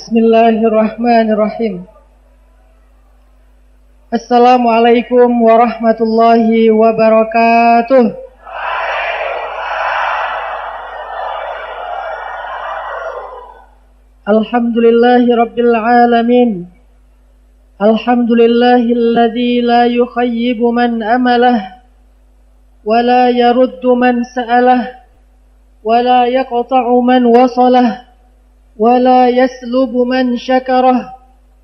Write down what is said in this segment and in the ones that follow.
Bismillahirrahmanirrahim. Assalamualaikum warahmatullahi wabarakatuh. Alhamdulillahi rabbil alamin. Alhamdulillahilladzi la yukhayyibu man amalah wa la yaruddu man sa'alah wa la yaqta'u man wasalah ولا يسلب من شكره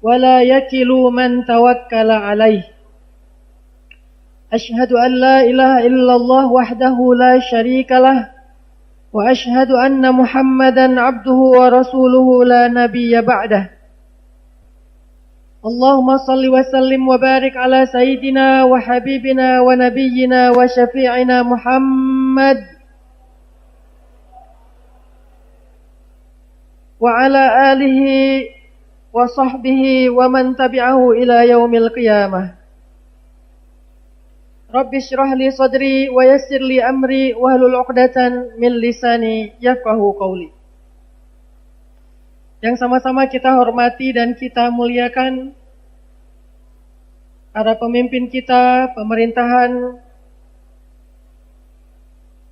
ولا يكل من توكل عليه أشهد أن لا إله إلا الله وحده لا شريك له وأشهد أن محمدا عبده ورسوله لا نبي بعده اللهم صل وسلم وبارك على سيدنا وحبيبنا ونبينا وشفيعنا محمد وعلى آله وصحبه ومن تبعه إلى يوم القيامة رب اشرح لي صدري ويسر لي أمري واحلل عقدة من لساني yafqahu qawli. Yang sama-sama kita hormati dan kita muliakan para pemimpin kita, pemerintahan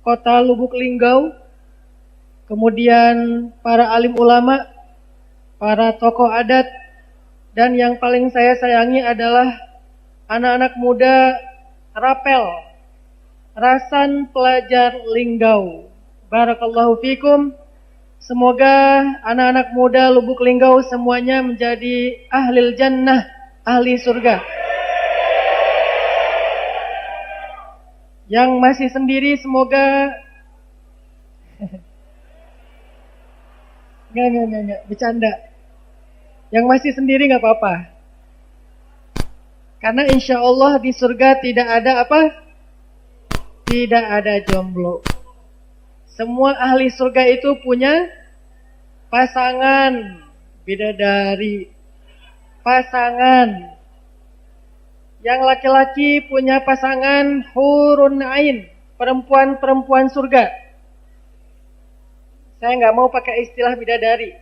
Kota Lubuk Linggau, kemudian para alim ulama, para tokoh adat, dan yang paling saya sayangi adalah anak-anak muda Rapel, Rasan Pelajar Linggau. Barakallahu fikum. Semoga anak-anak muda Lubuk Linggau semuanya menjadi ahlil jannah, ahli surga. Yang masih sendiri semoga Enggak, bercanda. Yang masih sendiri gak apa-apa. Karena insya Allah di surga tidak ada apa? Tidak ada jomblo. Semua ahli surga itu punya pasangan bidadari. Pasangan. Yang laki-laki punya pasangan hurun ain, perempuan-perempuan surga. Saya nggak mau pakai istilah bidadari,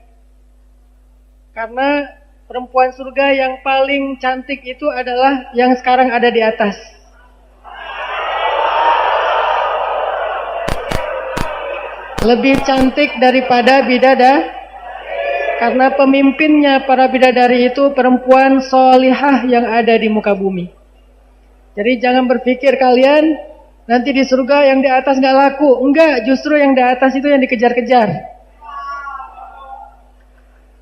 karena perempuan surga yang paling cantik itu adalah yang sekarang ada di atas. Lebih cantik daripada bidadari, karena pemimpinnya para bidadari itu perempuan solihah yang ada di muka bumi. Jadi jangan berpikir kalian nanti di surga yang di atas gak laku. Enggak, justru yang di atas itu yang dikejar-kejar.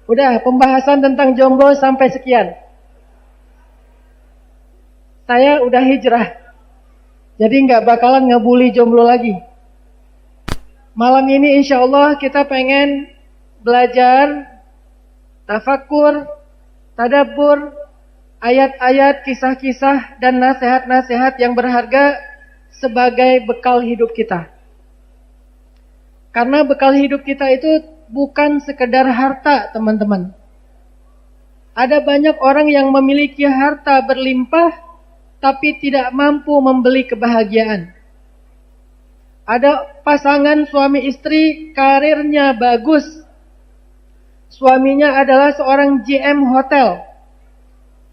Udah, pembahasan tentang jomblo sampai sekian. Saya udah hijrah, jadi gak bakalan ngebully jomblo lagi. Malam ini insya Allah kita pengen belajar tafakkur, tadabbur, ayat-ayat, kisah-kisah, dan nasihat-nasihat yang berharga sebagai bekal hidup kita. Karena bekal hidup kita itu bukan sekedar harta, teman-teman. Ada banyak orang yang memiliki harta berlimpah tapi tidak mampu membeli kebahagiaan. Ada pasangan suami istri karirnya bagus. Suaminya adalah seorang GM hotel.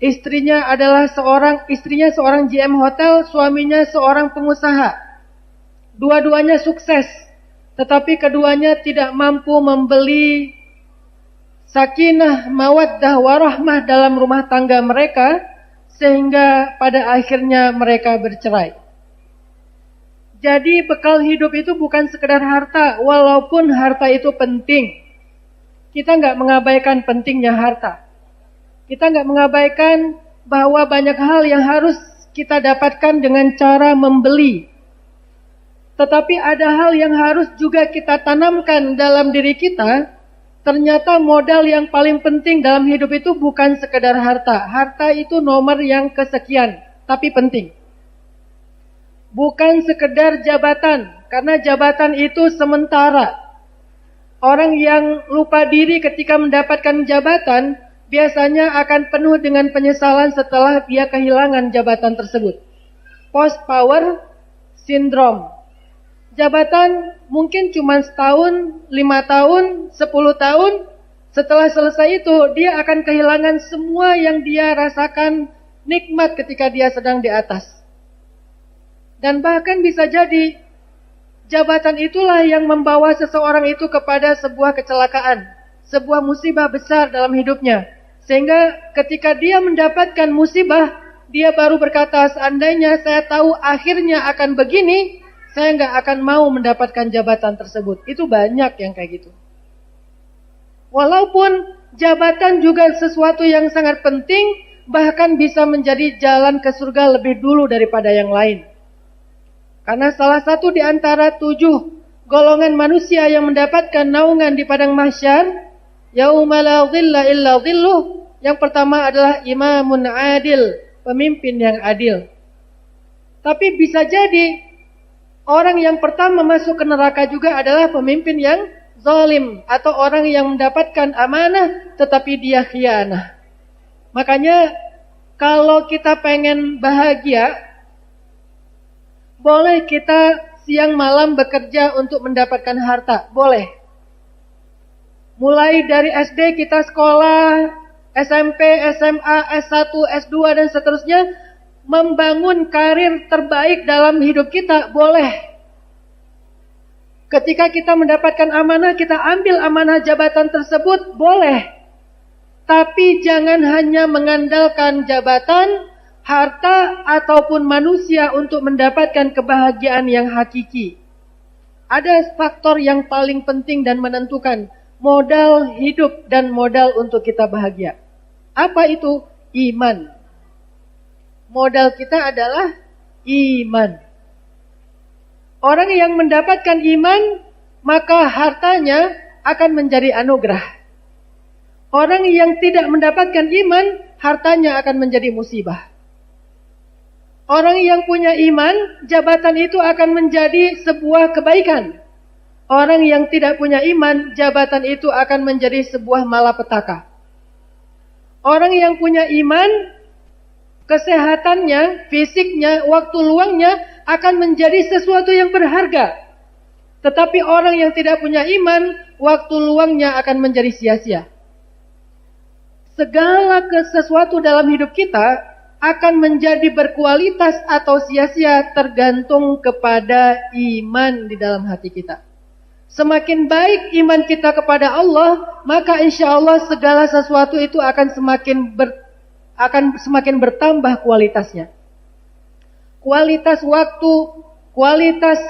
Istrinya seorang GM hotel, suaminya seorang pengusaha. Dua-duanya sukses, tetapi keduanya tidak mampu membeli sakinah, mawaddah, warahmah dalam rumah tangga mereka, sehingga pada akhirnya mereka bercerai. Jadi bekal hidup itu bukan sekedar harta, walaupun harta itu penting. Kita nggak mengabaikan pentingnya harta. Kita nggak mengabaikan bahwa banyak hal yang harus kita dapatkan dengan cara membeli. Tetapi ada hal yang harus juga kita tanamkan dalam diri kita. Ternyata modal yang paling penting dalam hidup itu bukan sekedar harta. Harta itu nomor yang kesekian, tapi penting. Bukan sekedar jabatan, karena jabatan itu sementara. Orang yang lupa diri ketika mendapatkan jabatan biasanya akan penuh dengan penyesalan setelah dia kehilangan jabatan tersebut. Post power syndrome. Jabatan mungkin cuma setahun, 5 tahun, 10 tahun, Setelah selesai itu, dia akan kehilangan semua yang dia rasakan nikmat ketika dia sedang di atas. Dan bahkan bisa jadi jabatan itulah yang membawa seseorang itu kepada sebuah kecelakaan, sebuah musibah besar dalam hidupnya. Sehingga ketika dia mendapatkan musibah, dia baru berkata, seandainya saya tahu akhirnya akan begini, saya nggak akan mau mendapatkan jabatan tersebut. Itu banyak yang kayak gitu. Walaupun jabatan juga sesuatu yang sangat penting, bahkan bisa menjadi jalan ke surga lebih dulu daripada yang lain. Karena salah satu di antara 7 golongan manusia yang mendapatkan naungan di padang mahsyar, yauma la dhilla illa dhilluh, yang pertama adalah imamun adil, pemimpin yang adil. Tapi bisa jadi orang yang pertama masuk ke neraka juga adalah pemimpin yang zalim, atau orang yang mendapatkan amanah tetapi dia khianah. Makanya kalau kita pengen bahagia, boleh kita siang malam bekerja untuk mendapatkan harta, boleh. Mulai dari SD kita sekolah, SMP, SMA, S1, S2 dan seterusnya, membangun karir terbaik dalam hidup kita, boleh. Ketika kita mendapatkan amanah, kita ambil amanah jabatan tersebut, boleh. Tapi jangan hanya mengandalkan jabatan, harta, ataupun manusia untuk mendapatkan kebahagiaan yang hakiki. Ada faktor yang paling penting dan menentukan modal hidup dan modal untuk kita bahagia. Apa itu? Iman. Modal kita adalah iman. Orang yang mendapatkan iman, maka hartanya akan menjadi anugerah. Orang yang tidak mendapatkan iman, hartanya akan menjadi musibah. Orang yang punya iman, jabatan itu akan menjadi sebuah kebaikan. Orang yang tidak punya iman, jabatan itu akan menjadi sebuah malapetaka. Orang yang punya iman, kesehatannya, fisiknya, waktu luangnya akan menjadi sesuatu yang berharga. Tetapi orang yang tidak punya iman, waktu luangnya akan menjadi sia-sia. Segala sesuatu dalam hidup kita akan menjadi berkualitas atau sia-sia tergantung kepada iman di dalam hati kita. Semakin baik iman kita kepada Allah, maka insya Allah segala sesuatu itu akan semakin bertambah kualitasnya. Kualitas waktu, kualitas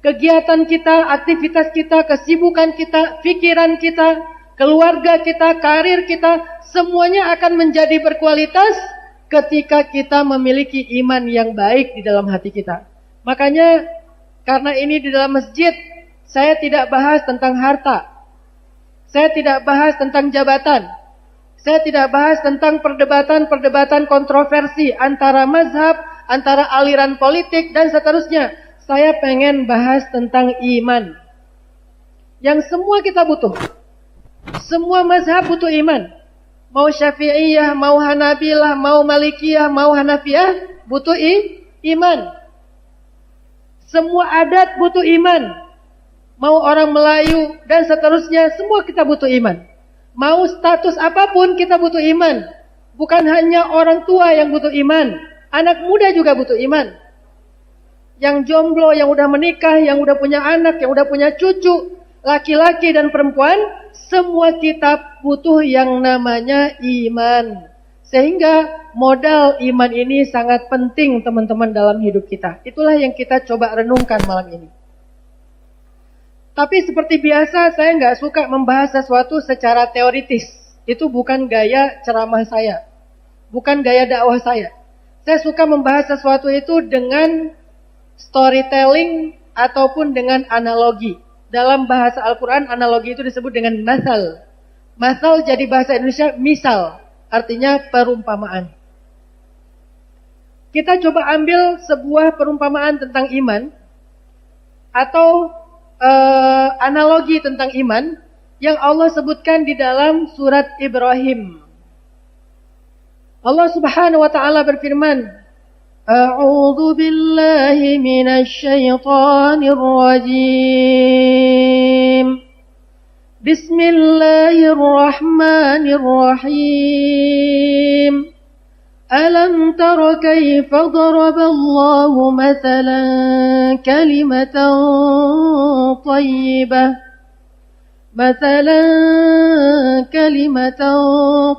kegiatan kita, aktivitas kita, kesibukan kita, pikiran kita, keluarga kita, karir kita, semuanya akan menjadi berkualitas ketika kita memiliki iman yang baik di dalam hati kita. Makanya karena ini di dalam masjid, saya tidak bahas tentang harta. Saya tidak bahas tentang jabatan. Saya tidak bahas tentang perdebatan-perdebatan kontroversi antara mazhab, antara aliran politik dan seterusnya. Saya pengen bahas tentang iman. Yang semua kita butuh. Semua mazhab butuh iman. Mau Syafi'iyah, mau Hanabilah, mau Malikiyah, mau Hanafiyah, butuh iman. Semua adat butuh iman. Mau orang Melayu dan seterusnya, semua kita butuh iman. Mau status apapun kita butuh iman. Bukan hanya orang tua yang butuh iman, anak muda juga butuh iman. Yang jomblo, yang udah menikah, yang udah punya anak, yang udah punya cucu, laki-laki dan perempuan, semua kita butuh yang namanya iman. Sehingga modal iman ini sangat penting teman-teman dalam hidup kita. Itulah yang kita coba renungkan malam ini. Tapi seperti biasa saya nggak suka membahas sesuatu secara teoritis. Itu bukan gaya ceramah saya. Bukan gaya dakwah saya. Saya suka membahas sesuatu itu dengan storytelling ataupun dengan analogi. Dalam bahasa Al-Quran, analogi itu disebut dengan masal. Masal jadi bahasa Indonesia misal, artinya perumpamaan. Kita coba ambil sebuah perumpamaan tentang iman, atau analogi tentang iman, yang Allah sebutkan di dalam surat Ibrahim. Allah Subhanahu wa Ta'ala berfirman, A'udzu billahi minasy syaithanir rajim. Bismillahirrahmanirrahim. Alam tara kaifa daraballahu mathalan kalimatan thayyibah مثلا كلمة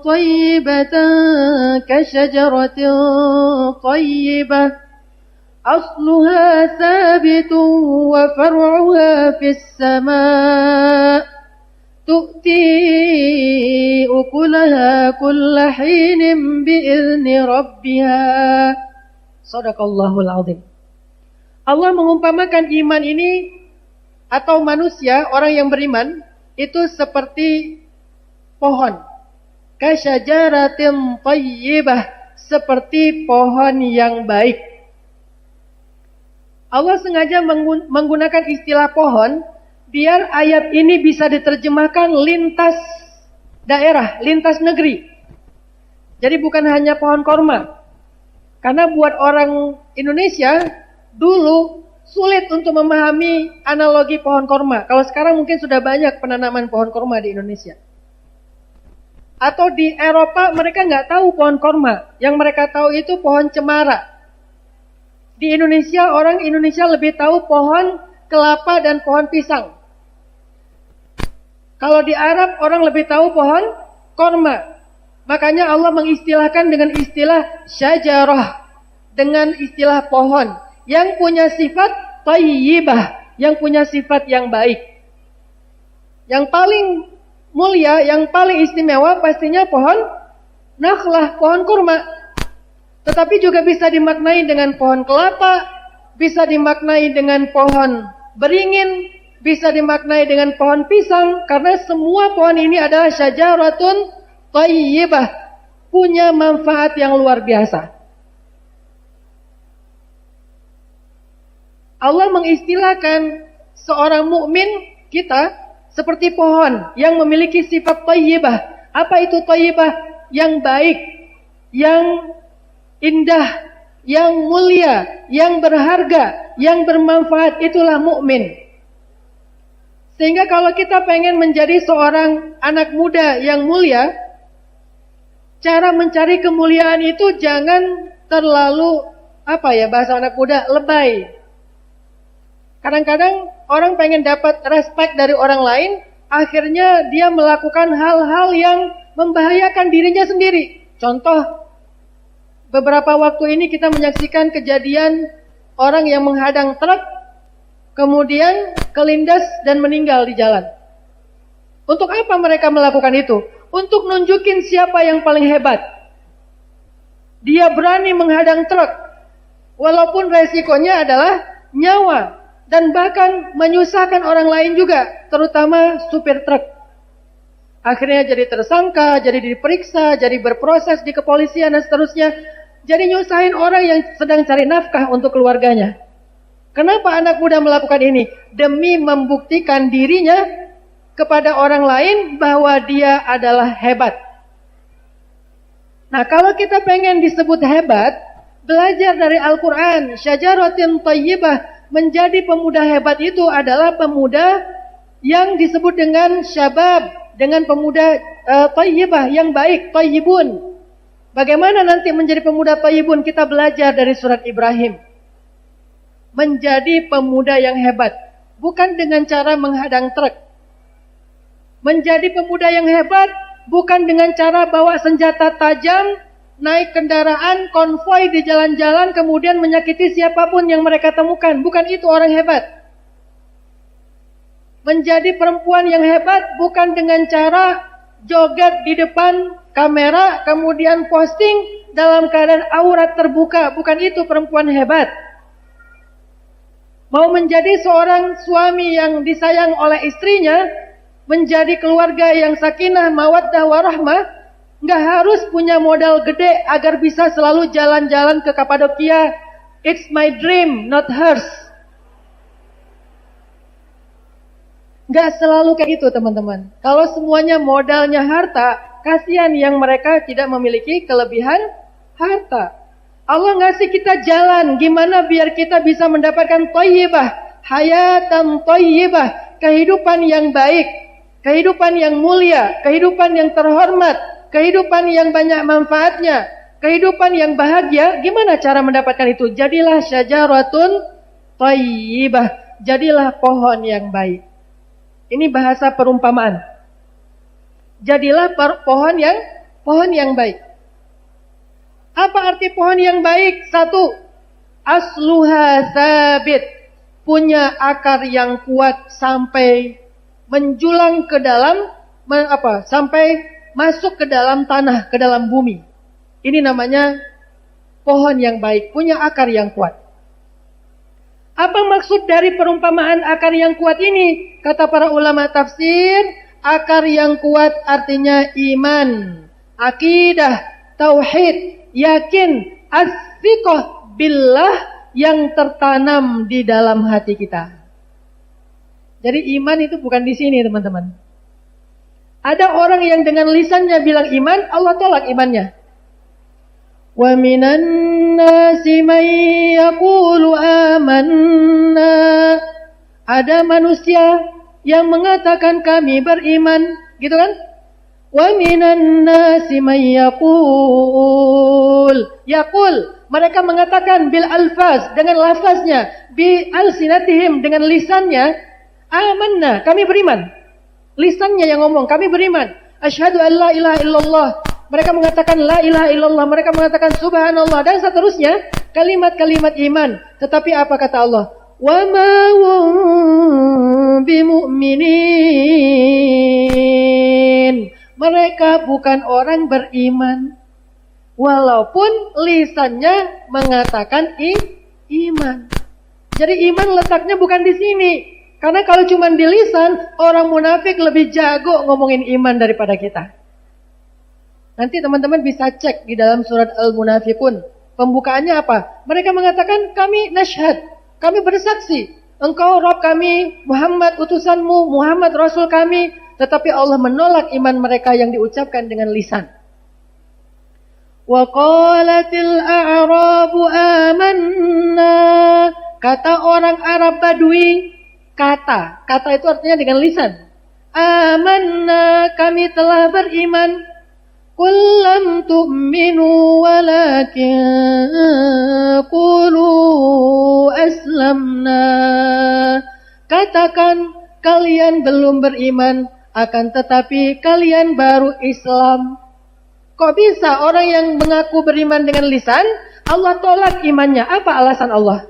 طيبة كشجرة طيبة أصلها ثابت وفرعها في السماء تؤتي أكلها كل حين بإذن ربها صدق الله العظيم. Allah mengumpamakan iman ini atau manusia, orang yang beriman itu seperti pohon, kasyajaratin thayyibah, seperti pohon yang baik. Allah sengaja menggunakan istilah pohon biar ayat ini bisa diterjemahkan lintas daerah, lintas negeri. Jadi bukan hanya pohon korma. Karena buat orang Indonesia dulu sulit untuk memahami analogi pohon korma. Kalau sekarang mungkin sudah banyak penanaman pohon korma di Indonesia. Atau di Eropa mereka nggak tahu pohon korma. Yang mereka tahu itu pohon cemara. Di Indonesia, orang Indonesia lebih tahu pohon kelapa dan pohon pisang. Kalau di Arab, orang lebih tahu pohon korma. Makanya Allah mengistilahkan dengan istilah syajarah. Dengan istilah pohon. Yang punya sifat thayyibah, yang punya sifat yang baik. Yang paling mulia, yang paling istimewa pastinya pohon nakhlah, pohon kurma. Tetapi juga bisa dimaknai dengan pohon kelapa, bisa dimaknai dengan pohon beringin, bisa dimaknai dengan pohon pisang, karena semua pohon ini adalah syajaratun thayyibah, punya manfaat yang luar biasa. Allah mengistilahkan seorang mukmin kita seperti pohon yang memiliki sifat thayyibah. Apa itu thayyibah? Yang baik, yang indah, yang mulia, yang berharga, yang bermanfaat, itulah mukmin. Sehingga kalau kita pengen menjadi seorang anak muda yang mulia, cara mencari kemuliaan itu jangan terlalu bahasa anak muda, lebay. Kadang-kadang orang pengen dapat respect dari orang lain, akhirnya dia melakukan hal-hal yang membahayakan dirinya sendiri. Contoh, beberapa waktu ini kita menyaksikan kejadian orang yang menghadang truk, kemudian kelindas dan meninggal di jalan. Untuk apa mereka melakukan itu? Untuk nunjukin siapa yang paling hebat. Dia berani menghadang truk, walaupun resikonya adalah nyawa. Dan bahkan menyusahkan orang lain juga, terutama supir truk. Akhirnya jadi tersangka, jadi diperiksa, jadi berproses di kepolisian dan seterusnya. Jadi nyusahin orang yang sedang cari nafkah untuk keluarganya. Kenapa anak muda melakukan ini? Demi membuktikan dirinya kepada orang lain bahwa dia adalah hebat. Nah, kalau kita pengen disebut hebat, belajar dari Al-Quran, syajaratin thayyibah. Menjadi pemuda hebat itu adalah pemuda yang disebut dengan syabab, dengan pemuda thayyibah, yang baik, thayyibun. Bagaimana nanti menjadi pemuda thayyibun? Kita belajar dari surat Ibrahim. Menjadi pemuda yang hebat, bukan dengan cara menghadang truk. Menjadi pemuda yang hebat, bukan dengan cara bawa senjata tajam, naik kendaraan, konvoi di jalan-jalan, kemudian menyakiti siapapun yang mereka temukan. Bukan itu orang hebat. Menjadi perempuan yang hebat bukan dengan cara joget di depan kamera, kemudian posting dalam keadaan aurat terbuka. Bukan itu perempuan hebat. Mau menjadi seorang suami yang disayang oleh istrinya, menjadi keluarga yang sakinah, mawaddah, warahmah, nggak harus punya modal gede agar bisa selalu jalan-jalan ke Kapadokia. It's my dream, not hers. Nggak selalu kayak gitu, teman-teman. Kalau semuanya modalnya harta, kasihan yang mereka tidak memiliki kelebihan harta. Allah ngasih kita jalan gimana biar kita bisa mendapatkan thayyibah, hayatan thayyibah, kehidupan yang baik. kehidupan yang mulia, kehidupan yang terhormat, kehidupan yang banyak manfaatnya, kehidupan yang bahagia. Gimana cara mendapatkan itu? Jadilah syajaratun thayyibah, jadilah pohon yang baik. Ini bahasa perumpamaan. Jadilah pohon yang baik. Apa arti pohon yang baik? Satu, asluha sabit, punya akar yang kuat sampai menjulang ke dalam sampai masuk ke dalam tanah, ke dalam bumi. Ini namanya pohon yang baik, punya akar yang kuat. Apa maksud dari perumpamaan akar yang kuat ini? Kata para ulama tafsir, akar yang kuat artinya iman, akidah, tauhid, yakin, as-thiqah billah yang tertanam di dalam hati kita. Jadi iman itu bukan di sini, teman-teman. Ada orang yang dengan lisannya bilang iman, Allah tolak imannya. Wa minan nasi may yaqulu amanna. Ada manusia yang mengatakan kami beriman, gitu kan? Wa minan nasi may yaqul. Mereka mengatakan bil alfaz, dengan lafaznya, bi alsinatihim, dengan lisannya, amanna, kami beriman. Lisannya yang ngomong, kami beriman. Asyhadu an la ilaha illallah. Mereka mengatakan la ilaha illallah, mereka mengatakan subhanallah, dan seterusnya, kalimat-kalimat iman. Tetapi apa kata Allah? Wa ma hum bimu'minin. Mereka bukan orang beriman, walaupun lisannya mengatakan iman. Jadi iman letaknya bukan di sini. Karena kalau cuma di lisan, orang munafik lebih jago ngomongin iman daripada kita. Nanti teman-teman bisa cek di dalam surat Al-Munafiqun. Pembukaannya apa? Mereka mengatakan kami nasyhad, kami bersaksi, engkau Rabb kami, Muhammad utusanmu, Muhammad Rasul kami. Tetapi Allah menolak iman mereka yang diucapkan dengan lisan. Wa qalatil a'rabu amanna. Kata orang Arab Badui, kata itu artinya dengan lisan. Amanna, kami telah beriman. Qul lam tu'minu walakin qulu aslamna. Katakan kalian belum beriman, akan tetapi kalian baru Islam. Kok bisa orang yang mengaku beriman dengan lisan, Allah tolak imannya? Apa alasan Allah?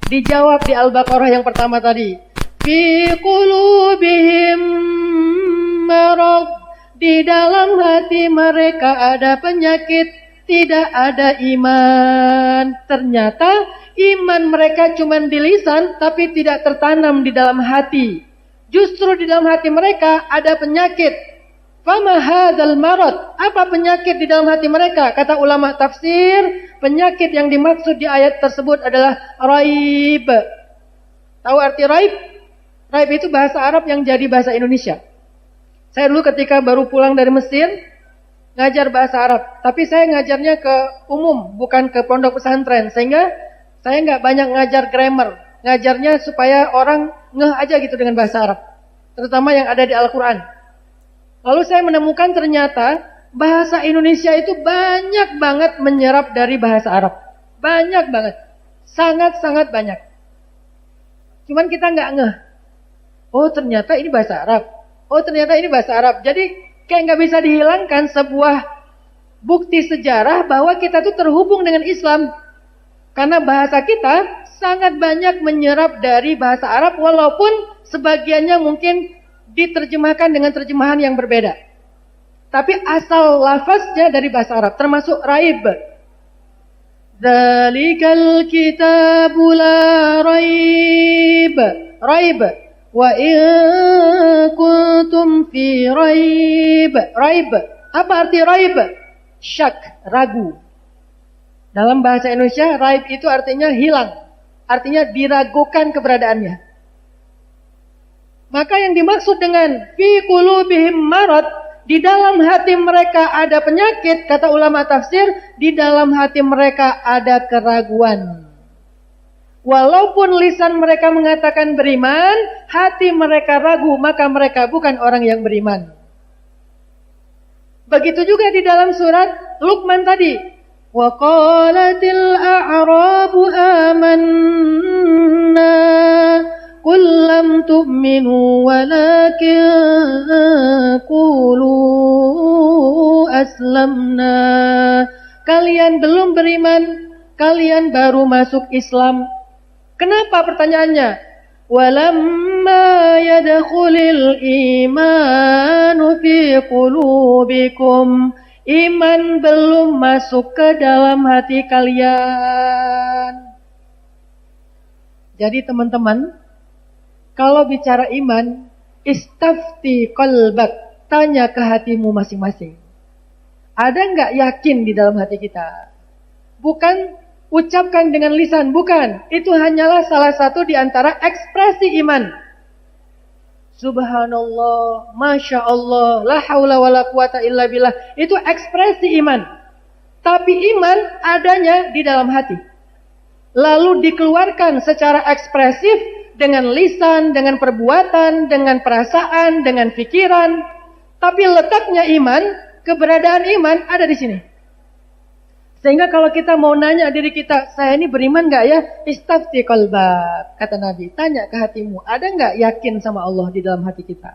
Dijawab di Al-Baqarah yang pertama tadi. Fi qulubihim marad. Di dalam hati mereka ada penyakit, tidak ada iman. Ternyata iman mereka cuma di lisan, tapi tidak tertanam di dalam hati. Justru di dalam hati mereka ada penyakit. Fama hadzal marad. Apa penyakit di dalam hati mereka? Kata ulama tafsir, penyakit yang dimaksud di ayat tersebut adalah raib. Tahu arti raib? Raib itu bahasa Arab yang jadi bahasa Indonesia. Saya dulu ketika baru pulang dari Mesir, ngajar bahasa Arab. Tapi saya ngajarnya ke umum, bukan ke pondok pesantren. Sehingga saya nggak banyak ngajar grammar. Ngajarnya supaya orang ngeh aja gitu dengan bahasa Arab. Terutama yang ada di Al-Quran. Lalu saya menemukan ternyata bahasa Indonesia itu banyak banget menyerap dari bahasa Arab. Banyak banget. Sangat-sangat banyak. Cuman kita nggak ngeh. Oh ternyata ini bahasa Arab. Oh ternyata ini bahasa Arab. Jadi kayak nggak bisa dihilangkan sebuah bukti sejarah bahwa kita tuh terhubung dengan Islam. Karena bahasa kita sangat banyak menyerap dari bahasa Arab, walaupun sebagiannya mungkin diterjemahkan dengan terjemahan yang berbeda. Tapi asal lafaznya dari bahasa Arab, termasuk raib. Dzalikal kitabu la raib. Raib. Wa in kuntum fi raib. Raib. Apa arti raib? Syak, ragu. Dalam bahasa Indonesia, raib itu artinya hilang. Artinya diragukan keberadaannya. Maka yang dimaksud dengan fi qulubihim marad, di dalam hati mereka ada penyakit, kata ulama tafsir, di dalam hati mereka ada keraguan. Walaupun lisan mereka mengatakan beriman, hati mereka ragu, maka mereka bukan orang yang beriman. Begitu juga di dalam surat Luqman tadi. Wa qalatil a'rabu amanna qul lam tu'minu walakin qulu aslamna. Kalian belum beriman, kalian baru masuk Islam. Kenapa pertanyaannya? Walamma yadkhulil imanu fi qulubikum. Iman belum masuk ke dalam hati kalian. Jadi teman-teman, kalau bicara iman, istafti qalbak, tanya ke hatimu masing-masing. Ada nggak yakin di dalam hati kita? Bukan ucapkan dengan lisan, bukan. Itu hanyalah salah satu di antara ekspresi iman. Subhanallah, Masya Allah, la haula wa la quwata illa billah. Itu ekspresi iman. Tapi iman adanya di dalam hati. Lalu dikeluarkan secara ekspresif dengan lisan, dengan perbuatan, dengan perasaan, dengan pikiran. Tapi letaknya iman, keberadaan iman ada di sini. Sehingga kalau kita mau nanya diri kita, saya ini beriman gak ya? Istafti qalbak, kata Nabi. Tanya ke hatimu, ada gak yakin sama Allah di dalam hati kita?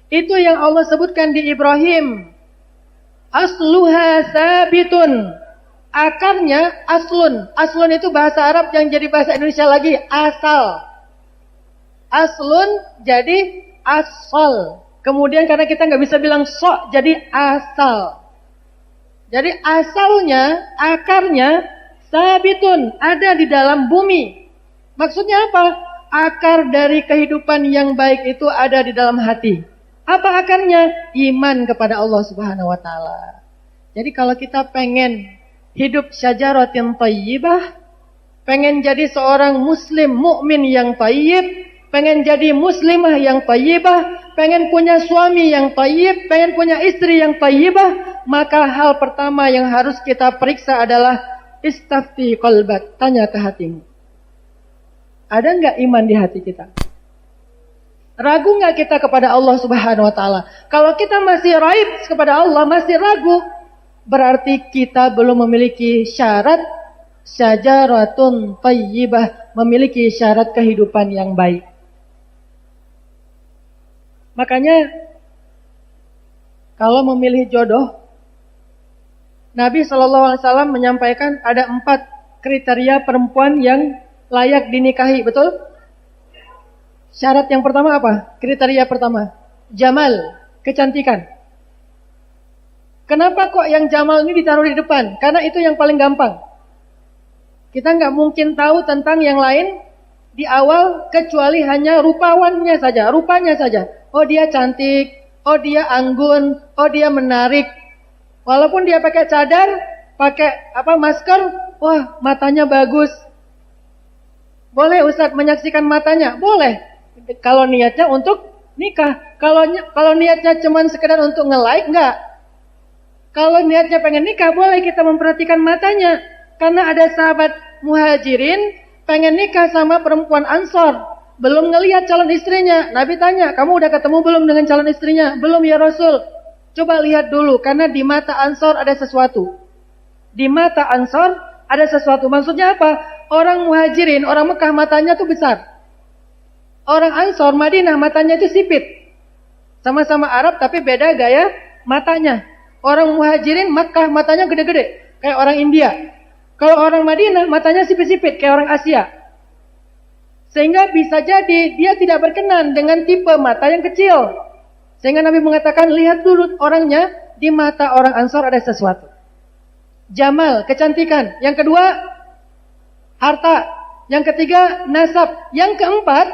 Itu yang Allah sebutkan di Ibrahim. Asluha sabitun. Akarnya aslun. Aslun itu bahasa Arab yang jadi bahasa Indonesia lagi. Asal. Aslun jadi asal. Kemudian karena kita gak bisa bilang sok, jadi asal. Jadi asalnya, akarnya, sabitun, ada di dalam bumi. Maksudnya apa? Akar dari kehidupan yang baik itu ada di dalam hati. Apa akarnya? Iman kepada Allah Subhanahu wa Ta'ala. Jadi kalau kita pengen hidup syajaratin thayyibah, pengen jadi seorang muslim mukmin yang thayyib, pengen jadi muslimah yang thayyibah, pengen punya suami yang thayyib, pengen punya istri yang thayyibah, maka hal pertama yang harus kita periksa adalah istafti qalbak, tanya ke hatimu. Ada enggak iman di hati kita? Ragu enggak kita kepada Allah Subhanahu wa Ta'ala? Kalau kita masih raib kepada Allah, masih ragu, berarti kita belum memiliki syarat syajaratun thayyibah, memiliki syarat kehidupan yang baik. Makanya kalau memilih jodoh, Nabi SAW menyampaikan ada 4 kriteria perempuan yang layak dinikahi, betul? Syarat yang pertama apa? Kriteria pertama, jamal, kecantikan. Kenapa kok yang jamal ini ditaruh di depan? Karena itu yang paling gampang. Kita nggak mungkin tahu tentang yang lain di awal kecuali hanya rupawannya saja, rupanya saja. Oh dia cantik, oh dia anggun, oh dia menarik. Walaupun dia pakai cadar, pakai masker, wah matanya bagus. Boleh Ustaz menyaksikan matanya? Boleh. Kalau niatnya untuk nikah. Kalau niatnya cuma sekedar untuk nge-like, enggak. Kalau niatnya pengen nikah, boleh kita memperhatikan matanya. Karena ada sahabat muhajirin pengen nikah sama perempuan Ansor. Belum ngelihat calon istrinya. Nabi tanya, kamu udah ketemu belum dengan calon istrinya? Belum ya Rasul. Coba lihat dulu, karena di mata Ansor ada sesuatu. Di mata Ansor ada sesuatu. Maksudnya apa? Orang muhajirin, orang Mekah matanya tuh besar. Orang Ansor, Madinah matanya itu sipit. Sama-sama Arab tapi beda gaya matanya. Orang muhajirin Mekah matanya gede-gede, kayak orang India. Kalau orang Madinah matanya sipit-sipit, kayak orang Asia. Sehingga bisa jadi dia tidak berkenan dengan tipe mata yang kecil. Sehingga Nabi mengatakan, lihat dulu orangnya, di mata orang Ansor ada sesuatu. Jamal, kecantikan. Yang kedua, harta. Yang ketiga, nasab. Yang keempat,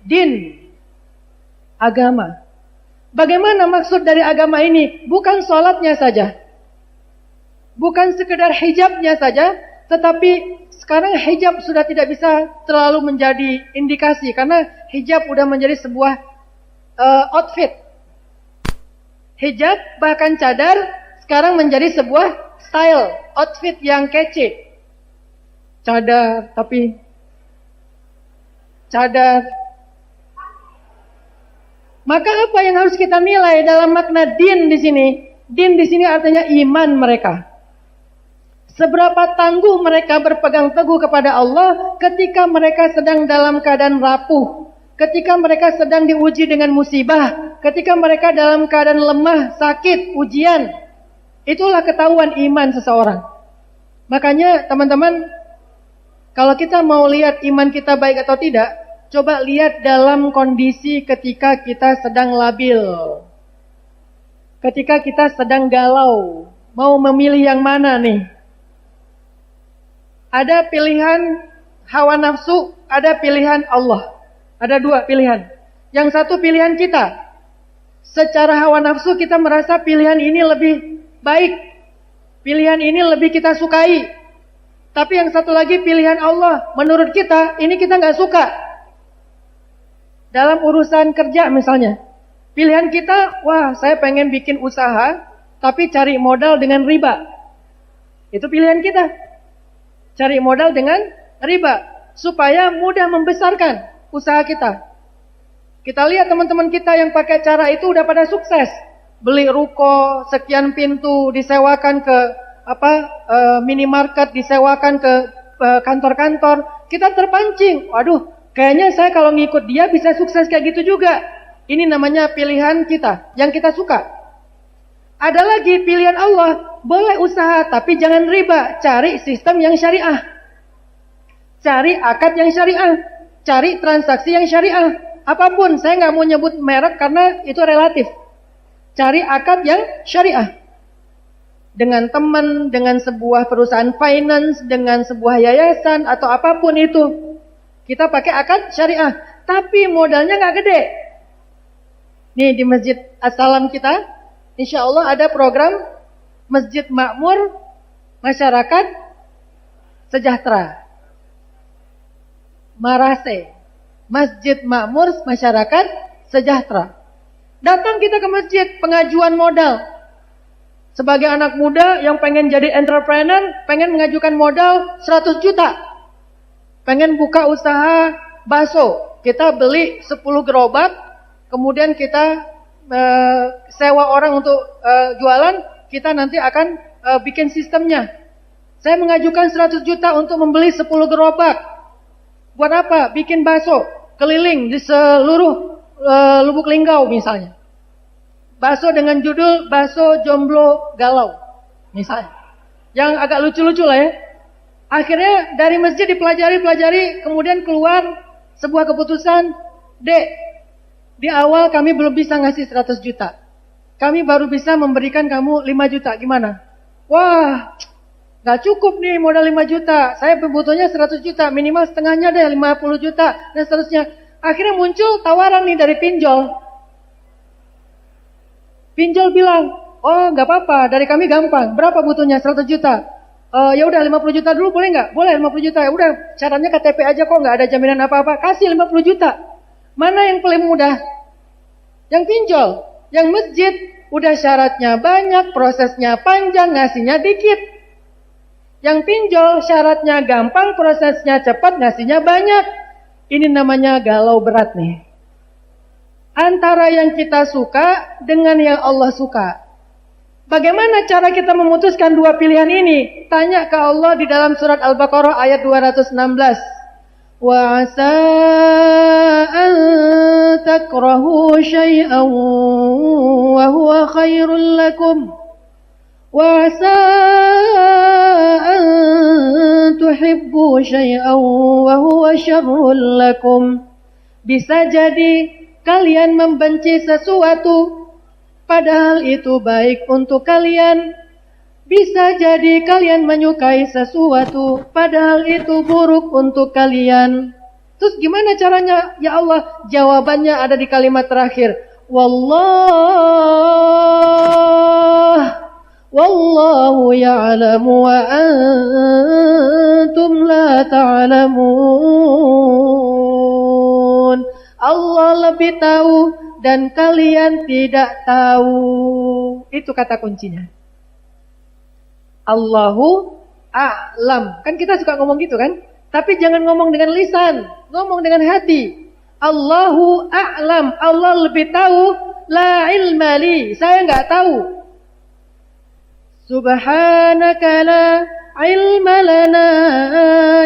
din, agama. Bagaimana maksud dari agama ini? Bukan sholatnya saja. Bukan sekedar hijabnya saja. Tetapi sekarang hijab sudah tidak bisa terlalu menjadi indikasi. Karena hijab sudah menjadi sebuah outfit. Hijab bahkan cadar sekarang menjadi sebuah style, outfit yang kece. Cadar tapi cadar. Maka apa yang harus kita nilai dalam makna din di sini? Din di sini artinya iman mereka. Seberapa tangguh mereka berpegang teguh kepada Allah ketika mereka sedang dalam keadaan rapuh, ketika mereka sedang diuji dengan musibah, ketika mereka dalam keadaan lemah, sakit, ujian. Itulah ketahuan iman seseorang. Makanya teman-teman, kalau kita mau lihat iman kita baik atau tidak, coba lihat dalam kondisi ketika kita sedang labil. Ketika kita sedang galau, mau memilih yang mana nih? Ada pilihan hawa nafsu, ada pilihan Allah. Ada dua pilihan. Yang satu pilihan kita. Secara hawa nafsu kita merasa pilihan ini lebih baik. Pilihan ini lebih kita sukai. Tapi yang satu lagi pilihan Allah. Menurut kita, ini kita nggak suka. Dalam urusan kerja misalnya. Pilihan kita, wah saya pengen bikin usaha, tapi cari modal dengan riba. Itu pilihan kita. Cari modal dengan riba supaya mudah membesarkan usaha kita. Kita lihat teman-teman kita yang pakai cara itu udah pada sukses. Beli ruko, sekian pintu, disewakan ke minimarket, disewakan ke kantor-kantor. Kita terpancing. Waduh, kayaknya saya kalau ngikut dia bisa sukses kayak gitu juga. Ini namanya pilihan kita yang kita suka. Ada lagi pilihan Allah, boleh usaha tapi jangan riba, cari sistem yang syariah. Cari akad yang syariah, cari transaksi yang syariah. Apapun, saya nggak mau nyebut merek karena itu relatif. Cari akad yang syariah. Dengan teman, dengan sebuah perusahaan finance, dengan sebuah yayasan atau apapun itu. Kita pakai akad syariah, tapi modalnya nggak gede. Nih di Masjid As-Salam kita, insya Allah ada program Masjid Makmur Masyarakat Sejahtera. Marase. Masjid Makmur Masyarakat Sejahtera. Datang kita ke masjid, pengajuan modal. Sebagai anak muda yang pengen jadi entrepreneur, pengen mengajukan modal 100 juta. Pengen buka usaha bakso. Kita beli 10 gerobak, kemudian kita sewa orang untuk jualan, kita nanti akan bikin sistemnya. Saya mengajukan 100 juta untuk membeli 10 gerobak. Buat apa? Bikin bakso keliling di seluruh Lubuk Linggau misalnya. Bakso dengan judul bakso jomblo galau misalnya. Yang agak lucu-lucu lah ya. Akhirnya dari masjid dipelajari, kemudian keluar sebuah keputusan, Dek, di awal kami belum bisa ngasih 100 juta. Kami baru bisa memberikan kamu 5 juta. Gimana? Wah, gak cukup nih modal 5 juta. Saya butuhnya 100 juta. Minimal setengahnya deh 50 juta. Dan seterusnya. Akhirnya muncul tawaran nih dari pinjol. Pinjol bilang, oh gak apa-apa. Dari kami gampang. Berapa butuhnya? 100 juta. Ya udah 50 juta dulu boleh nggak? Boleh 50 juta. Ya udah, syaratnya KTP aja kok, nggak ada jaminan apa-apa. Kasih 50 juta. Mana yang paling mudah? Yang pinjol. Yang masjid udah syaratnya banyak, prosesnya panjang, ngasihnya dikit. Yang pinjol syaratnya gampang, prosesnya cepat, ngasihnya banyak. Ini namanya galau berat nih. Antara yang kita suka dengan yang Allah suka. Bagaimana cara kita memutuskan dua pilihan ini? Tanya ke Allah di dalam surat Al-Baqarah ayat 216. Wa asa an takrahu syai'an wa huwa khairul lakum. Wa asa an tuhibbu syai'an wa huwa syarrul lakum. Bisa jadi kalian membenci sesuatu padahal itu baik untuk kalian. Bisa jadi kalian menyukai sesuatu padahal itu buruk untuk kalian. Terus gimana caranya? Ya Allah, jawabannya ada di kalimat terakhir. Wallahu ya'lamu wa antum la ta'lamun. Allah lebih tahu dan kalian tidak tahu. Itu kata kuncinya. Allahu a'lam. Kan kita suka ngomong gitu kan? Tapi jangan ngomong dengan lisan, ngomong dengan hati. Allahu a'lam, Allah lebih tahu. La ilma li, saya nggak tahu. Subhanaka la ilma lana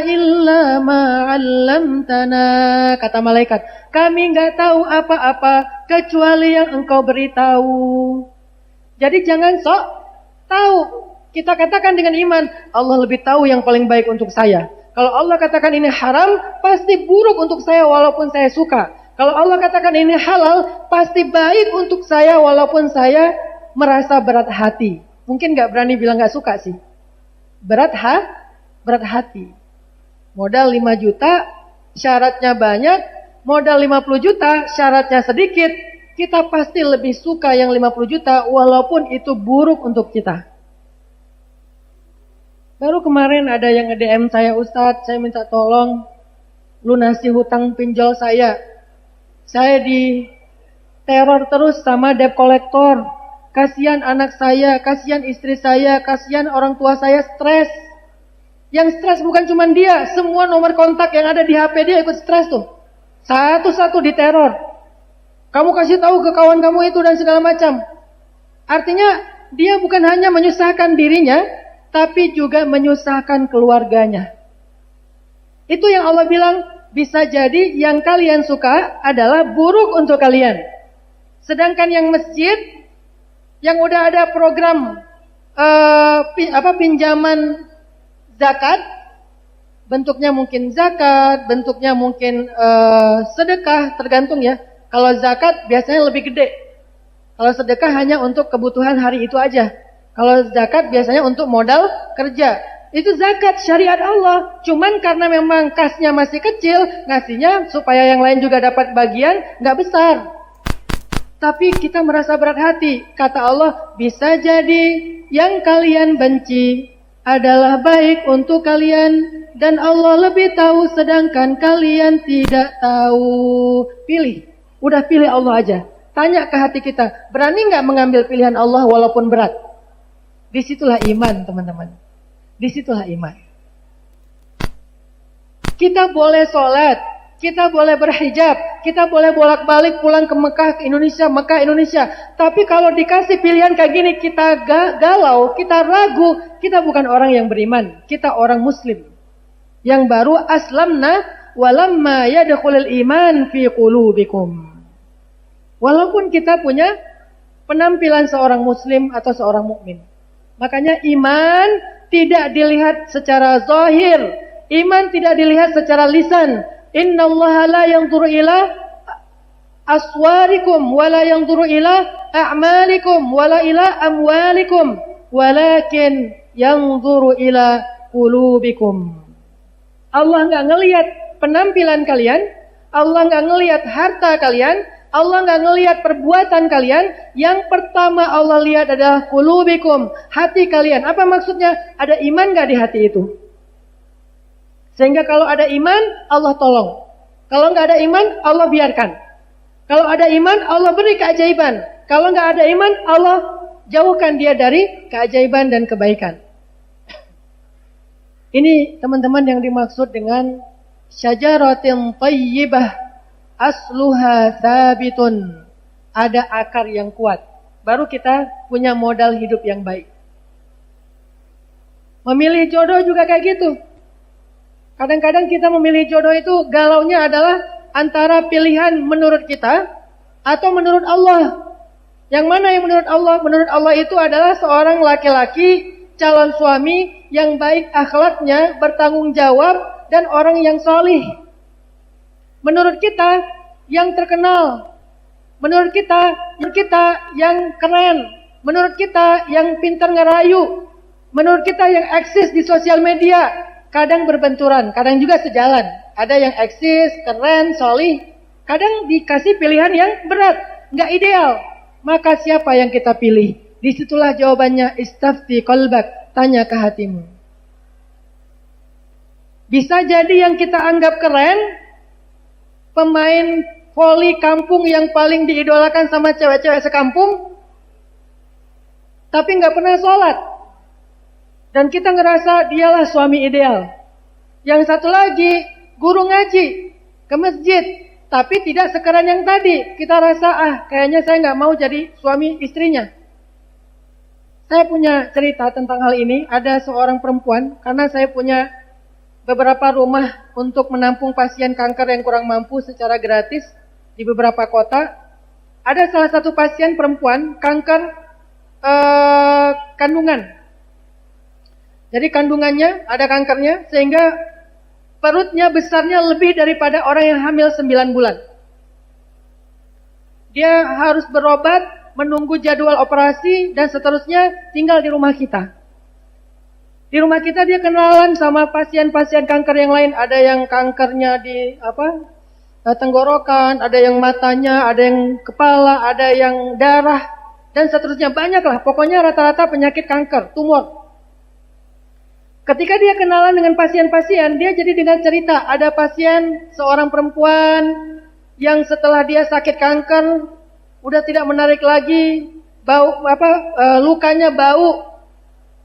illa ma 'allamtana, kata malaikat. Kami nggak tahu apa-apa kecuali yang engkau beritahu. Jadi jangan sok tahu. Kita katakan dengan iman, Allah lebih tahu yang paling baik untuk saya. Kalau Allah katakan ini haram, pasti buruk untuk saya walaupun saya suka. Kalau Allah katakan ini halal, pasti baik untuk saya walaupun saya merasa berat hati. Mungkin gak berani bilang gak suka sih. Berat hati. Modal 5 juta, syaratnya banyak. Modal 50 juta, syaratnya sedikit. Kita pasti lebih suka yang 50 juta walaupun itu buruk untuk kita. Baru kemarin ada yang nge-DM saya, Ustadz, saya minta tolong lunasi hutang pinjol saya. Saya di teror terus sama debt collector. Kasihan anak saya, kasihan istri saya, kasihan orang tua saya stres. Yang stres bukan cuma dia, semua nomor kontak yang ada di HP dia ikut stres tuh. Satu-satu diteror. Kamu kasih tahu ke kawan kamu itu dan segala macam. Artinya dia bukan hanya menyusahkan dirinya, tapi juga menyusahkan keluarganya. Itu yang Allah bilang, bisa jadi yang kalian suka adalah buruk untuk kalian. Sedangkan yang masjid, yang udah ada program pinjaman zakat, bentuknya mungkin zakat, bentuknya mungkin sedekah, tergantung ya. Kalau zakat biasanya lebih gede. Kalau sedekah hanya untuk kebutuhan hari itu aja. Kalau zakat biasanya untuk modal kerja. Itu zakat syariat Allah. Cuman karena memang kasnya masih kecil, ngasihnya supaya yang lain juga dapat bagian, nggak besar. Tapi kita merasa berat hati. Kata Allah, bisa jadi yang kalian benci adalah baik untuk kalian. Dan Allah lebih tahu sedangkan kalian tidak tahu. Pilih. Udah pilih Allah aja. Tanya ke hati kita, berani nggak mengambil pilihan Allah walaupun berat? Disitulah iman, teman-teman. Disitulah iman. Kita boleh sholat, kita boleh berhijab, kita boleh bolak-balik pulang ke Mekah, ke Indonesia, Mekah, Indonesia. Tapi kalau dikasih pilihan kayak gini, kita galau, kita ragu, kita bukan orang yang beriman. Kita orang muslim. Yang baru aslamna walamma yadkhulul iman fi qulubikum. Walaupun kita punya penampilan seorang muslim atau seorang mukmin. Makanya iman tidak dilihat secara zahir. Iman tidak dilihat secara lisan. Innallaha la yanzuru ila aswarikum wa la yanzuru ila a'malikum wa la ila amwalikum walakin yanzuru ila qulubikum. Allah enggak ngelihat penampilan kalian, Allah enggak ngelihat harta kalian, Allah enggak ngelihat perbuatan kalian. Yang pertama Allah lihat adalah qulubikum, hati kalian. Apa maksudnya? Ada iman enggak di hati itu? Sehingga kalau ada iman, Allah tolong. Kalau enggak ada iman, Allah biarkan. Kalau ada iman, Allah beri keajaiban. Kalau enggak ada iman, Allah jauhkan dia dari keajaiban dan kebaikan. Ini teman-teman yang dimaksud dengan syajaratin thayyibah asluha thabitun. Ada akar yang kuat. Baru kita punya modal hidup yang baik. Memilih jodoh juga kayak gitu. Kadang-kadang kita memilih jodoh itu galaunya adalah antara pilihan menurut kita atau menurut Allah. Yang mana yang menurut Allah? Menurut Allah itu adalah seorang laki-laki, calon suami yang baik akhlaknya, bertanggung jawab, dan orang yang salih. Menurut kita yang terkenal, menurut kita yang keren, menurut kita yang pintar ngerayu, menurut kita yang eksis di sosial media. Kadang berbenturan, kadang juga sejalan. Ada yang eksis, keren, salih. Kadang dikasih pilihan yang berat, nggak ideal. Maka siapa yang kita pilih? Disitulah jawabannya, istafti qalbak, tanya ke hatimu. Bisa jadi yang kita anggap keren, pemain voli kampung yang paling diidolakan sama cewek-cewek sekampung, tapi nggak pernah sholat. Dan kita ngerasa dialah suami ideal. Yang satu lagi guru ngaji ke masjid, tapi tidak sekeren yang tadi. Kita rasa kayaknya saya nggak mau jadi suami istrinya. Saya punya cerita tentang hal ini. Ada seorang perempuan, karena saya punya beberapa rumah untuk menampung pasien kanker yang kurang mampu secara gratis di beberapa kota. Ada salah satu pasien perempuan kanker kandungan. Jadi kandungannya ada kankernya sehingga perutnya besarnya lebih daripada orang yang hamil 9 bulan. Dia harus berobat, menunggu jadwal operasi dan seterusnya, tinggal di rumah kita. Di rumah kita dia kenalan sama pasien-pasien kanker yang lain. Ada yang kankernya di tenggorokan, ada yang matanya, ada yang kepala, ada yang darah dan seterusnya, banyak lah. Pokoknya rata-rata penyakit kanker, tumor. Ketika dia kenalan dengan pasien-pasien, dia jadi dengan cerita, ada pasien seorang perempuan yang setelah dia sakit kanker udah tidak menarik lagi, lukanya bau.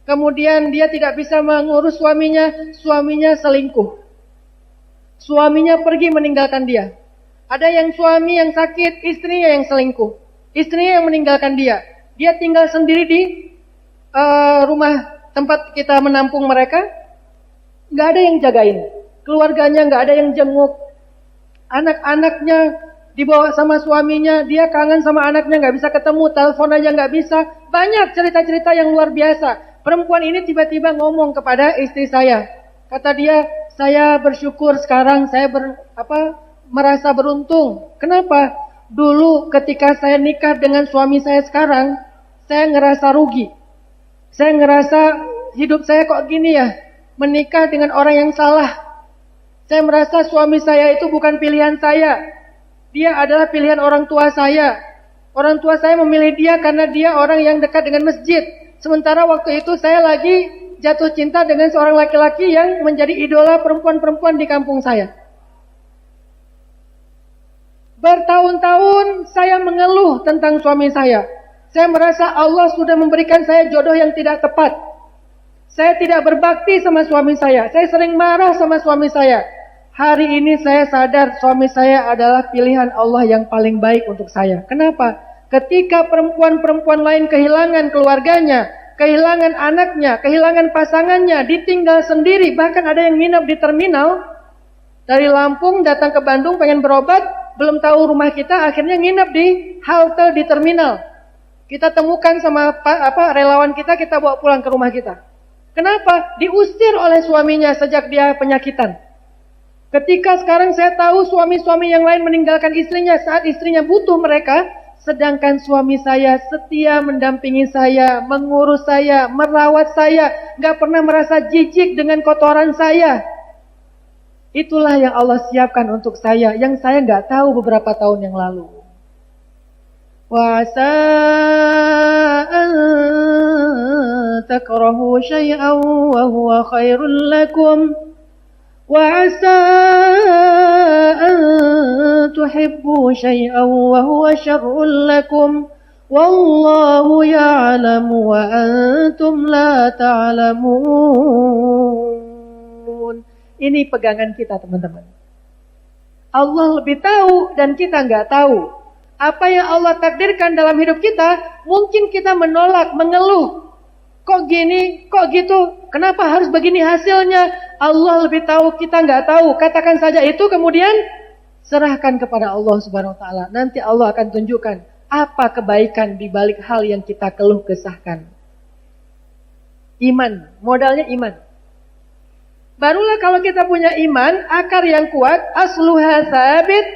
Kemudian dia tidak bisa mengurus suaminya selingkuh. Suaminya pergi meninggalkan dia. Ada yang suami yang sakit, istrinya yang selingkuh. Istrinya yang meninggalkan dia. Dia tinggal sendiri di rumah tempat kita menampung mereka. Nggak ada yang jagain. Keluarganya nggak ada yang jenguk. Anak-anaknya dibawa sama suaminya, dia kangen sama anaknya, nggak bisa ketemu, telepon aja nggak bisa. Banyak cerita-cerita yang luar biasa. Perempuan ini tiba-tiba ngomong kepada istri saya. Kata dia, saya bersyukur sekarang, saya merasa beruntung. Kenapa? Dulu ketika saya nikah dengan suami saya sekarang, saya ngerasa rugi. Saya ngerasa hidup saya kok gini ya, menikah dengan orang yang salah. Saya merasa suami saya itu bukan pilihan saya. Dia adalah pilihan orang tua saya. Orang tua saya memilih dia karena dia orang yang dekat dengan masjid. Sementara waktu itu saya lagi jatuh cinta dengan seorang laki-laki yang menjadi idola perempuan-perempuan di kampung saya. Bertahun-tahun saya mengeluh tentang suami saya. Saya merasa Allah sudah memberikan saya jodoh yang tidak tepat. Saya tidak berbakti sama suami saya. Saya sering marah sama suami saya. Hari ini saya sadar suami saya adalah pilihan Allah yang paling baik untuk saya. Kenapa? Ketika perempuan-perempuan lain kehilangan keluarganya, kehilangan anaknya, kehilangan pasangannya, ditinggal sendiri, bahkan ada yang nginep di terminal, dari Lampung datang ke Bandung pengen berobat, belum tahu rumah kita, akhirnya nginep di halte di terminal. Kita temukan sama relawan kita bawa pulang ke rumah kita. Kenapa? Diusir oleh suaminya sejak dia penyakitan. Ketika sekarang saya tahu suami-suami yang lain meninggalkan istrinya saat istrinya butuh mereka, sedangkan suami saya setia mendampingi saya, mengurus saya, merawat saya, gak pernah merasa jijik dengan kotoran saya. Itulah yang Allah siapkan untuk saya, yang saya gak tahu beberapa tahun yang lalu. Wa asa an takrahu syai'an wa huwa khairul lakum. وعسى أن تحبوا شيئا وهو شر لكم والله يعلم وأنتم لا تعلمون. Ini pegangan kita teman-teman. Allah lebih tahu dan kita nggak tahu. Apa yang Allah takdirkan dalam hidup kita, mungkin kita menolak, mengeluh. Kok gini, kok gitu, kenapa harus begini hasilnya? Allah lebih tahu, kita nggak tahu. Katakan saja itu, kemudian serahkan kepada Allah Subhanahu Wa Taala. Nanti Allah akan tunjukkan apa kebaikan di balik hal yang kita keluh kesahkan. Iman, modalnya iman. Barulah kalau kita punya iman, akar yang kuat, asluha sabit,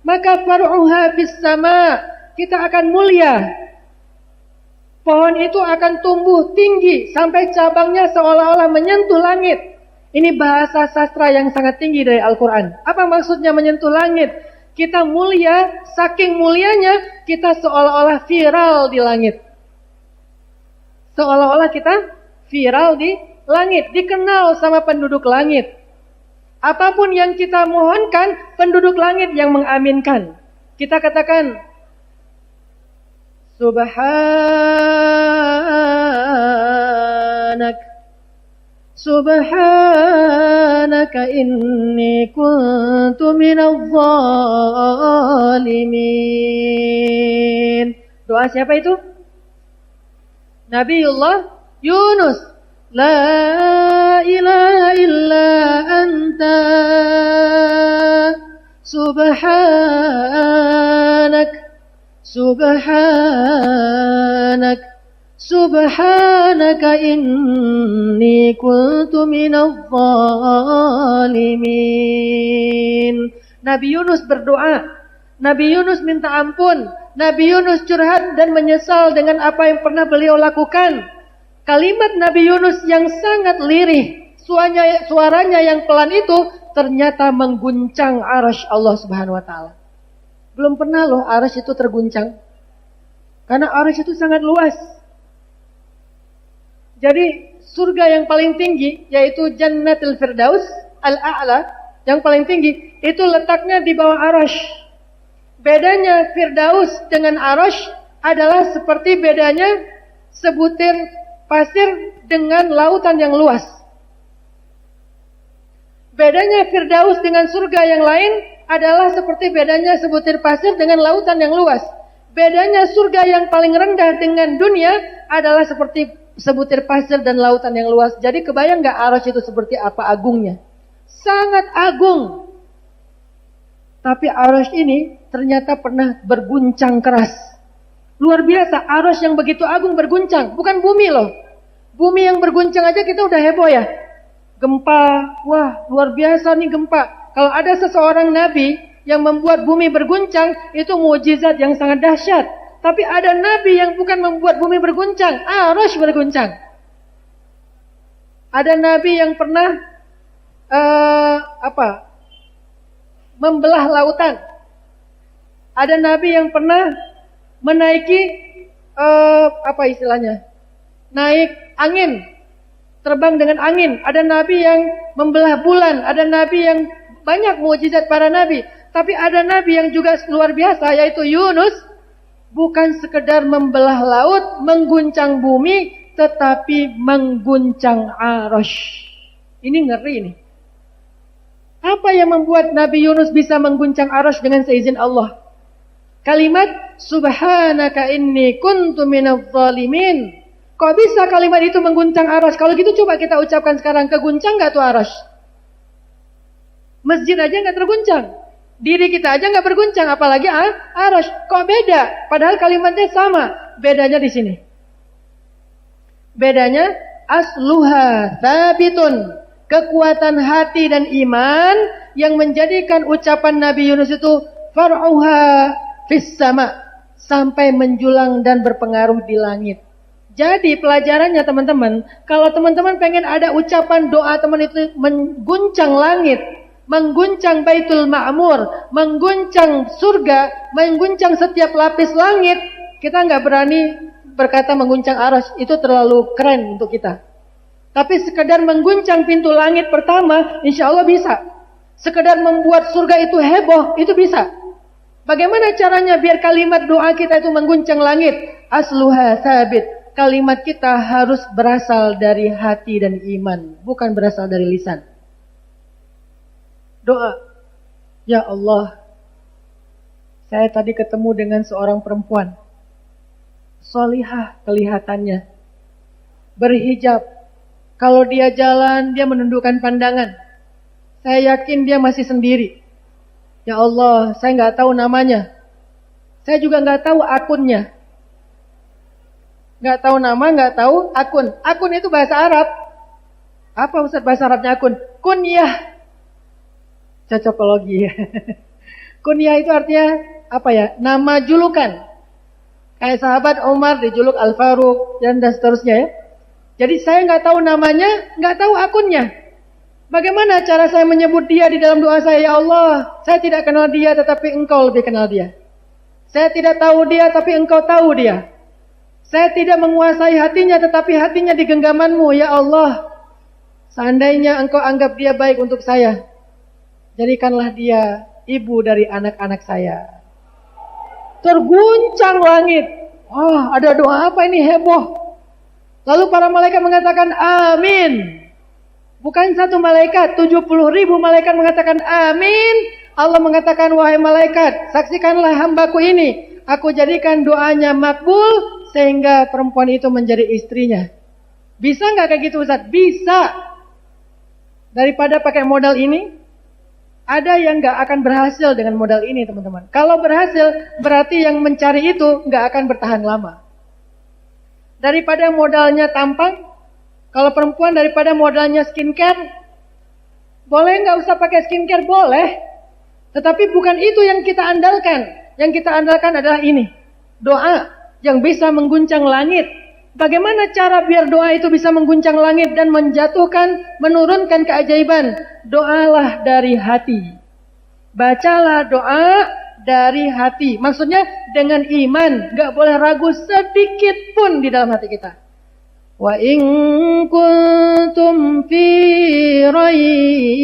maka far'uha fis sama. Kita akan mulia. Pohon itu akan tumbuh tinggi sampai cabangnya seolah-olah menyentuh langit. Ini bahasa sastra yang sangat tinggi dari Al-Quran. Apa maksudnya menyentuh langit? Kita mulia, saking mulianya kita seolah-olah viral di langit. Seolah-olah kita viral di langit, dikenal sama penduduk langit. Apapun yang kita mohonkan, penduduk langit yang mengaminkan. Kita katakan, Subhanak Subhanaka inni kuntu minadh dhalimin. Doa siapa itu? Nabiullah Yunus. La ilaha illa anta subhanak subhanak subhanaka inni kuntu minadh dhalimin. Nabi Yunus berdoa, Nabi Yunus minta ampun, Nabi Yunus curhat dan menyesal dengan apa yang pernah beliau lakukan. Kalimat Nabi Yunus yang sangat lirih, suaranya yang pelan itu ternyata mengguncang arasy Allah Subhanahu wa taala. Belum pernah loh arasy itu terguncang. Karena arasy itu sangat luas. Jadi surga yang paling tinggi yaitu Jannatul Firdaus Al-A'la yang paling tinggi itu letaknya di bawah arasy. Bedanya Firdaus dengan arasy adalah seperti bedanya sebutir pasir dengan lautan yang luas. Bedanya Firdaus dengan surga yang lain adalah seperti bedanya sebutir pasir dengan lautan yang luas. Bedanya surga yang paling rendah dengan dunia adalah seperti sebutir pasir dan lautan yang luas. Jadi kebayang gak arasy itu seperti apa agungnya? Sangat agung. Tapi arasy ini ternyata pernah berguncang keras. Luar biasa, arasy yang begitu agung berguncang. Bukan bumi loh. Bumi yang berguncang aja kita udah heboh ya. Gempa, wah luar biasa nih gempa. Kalau ada seseorang nabi yang membuat bumi berguncang, itu mukjizat yang sangat dahsyat. Tapi ada nabi yang bukan membuat bumi berguncang, arasy berguncang. Ada nabi yang pernah membelah lautan. Ada nabi yang pernah menaiki naik angin, terbang dengan angin. Ada nabi yang membelah bulan, ada nabi yang banyak mukjizat para nabi. Tapi ada nabi yang juga luar biasa yaitu Yunus, bukan sekedar membelah laut, mengguncang bumi, tetapi mengguncang arasy. Ini ngeri nih. Apa yang membuat Nabi Yunus bisa mengguncang arasy dengan seizin Allah? Kalimat subhanaka inni kuntu minadh dhalimin. Kok bisa kalimat itu mengguncang arasy? Kalau gitu coba kita ucapkan sekarang, keguncang gak tuh arasy? Masjid aja gak terguncang. Diri kita aja gak berguncang, apalagi arasy. Kok beda? Padahal kalimatnya sama. Bedanya di sini. Bedanya asluha thabitun. Kekuatan hati dan iman yang menjadikan ucapan Nabi Yunus itu far'uha fis sama, sampai menjulang dan berpengaruh di langit. Jadi pelajarannya teman-teman, kalau teman-teman pengen ada ucapan doa teman itu mengguncang langit, mengguncang Baitul Ma'mur, mengguncang surga, mengguncang setiap lapis langit, kita nggak berani berkata mengguncang arasy, itu terlalu keren untuk kita. Tapi sekedar mengguncang pintu langit pertama, insya Allah bisa. Sekedar membuat surga itu heboh, itu bisa. Bagaimana caranya biar kalimat doa kita itu mengguncang langit? Asluha sabit. Kalimat kita harus berasal dari hati dan iman, bukan berasal dari lisan. Doa. Ya Allah, saya tadi ketemu dengan seorang perempuan. Sholihah kelihatannya. Berhijab. Kalau dia jalan, dia menundukkan pandangan. Saya yakin dia masih sendiri. Ya Allah, saya nggak tahu namanya. Saya juga nggak tahu akunnya. Nggak tahu nama, nggak tahu akun. Akun itu bahasa Arab. Apa Ustaz bahasa Arabnya akun? Kunyah. Cocokologi. Kunyah itu artinya apa ya? Nama julukan. Kayak sahabat Umar dijuluk Al-Faruq dan seterusnya ya. Jadi saya nggak tahu namanya, nggak tahu akunnya. Bagaimana cara saya menyebut dia di dalam doa saya? Ya Allah, saya tidak kenal dia tetapi engkau lebih kenal dia. Saya tidak tahu dia tapi engkau tahu dia. Saya tidak menguasai hatinya tetapi hatinya di genggamanmu. Ya Allah, seandainya engkau anggap dia baik untuk saya, jadikanlah dia ibu dari anak-anak saya. Terguncang langit. Wah, ada doa apa ini heboh? Lalu para malaikat mengatakan amin. Bukan satu malaikat, 70.000 malaikat mengatakan amin. Allah mengatakan, wahai malaikat, saksikanlah hambaku ini. Aku jadikan doanya makbul sehingga perempuan itu menjadi istrinya. Bisa nggak kayak gitu Ustaz? Bisa. Daripada pakai modal ini, ada yang nggak akan berhasil dengan modal ini teman-teman. Kalau berhasil, berarti yang mencari itu nggak akan bertahan lama. Daripada modalnya tampang, kalau perempuan daripada modalnya skincare, boleh nggak usah pakai skincare? Boleh. Tetapi bukan itu yang kita andalkan. Yang kita andalkan adalah ini. Doa yang bisa mengguncang langit. Bagaimana cara biar doa itu bisa mengguncang langit dan menjatuhkan, menurunkan keajaiban? Doalah dari hati. Bacalah doa dari hati. Maksudnya dengan iman. Nggak boleh ragu sedikit pun di dalam hati kita. Wa in kuntum fi raib.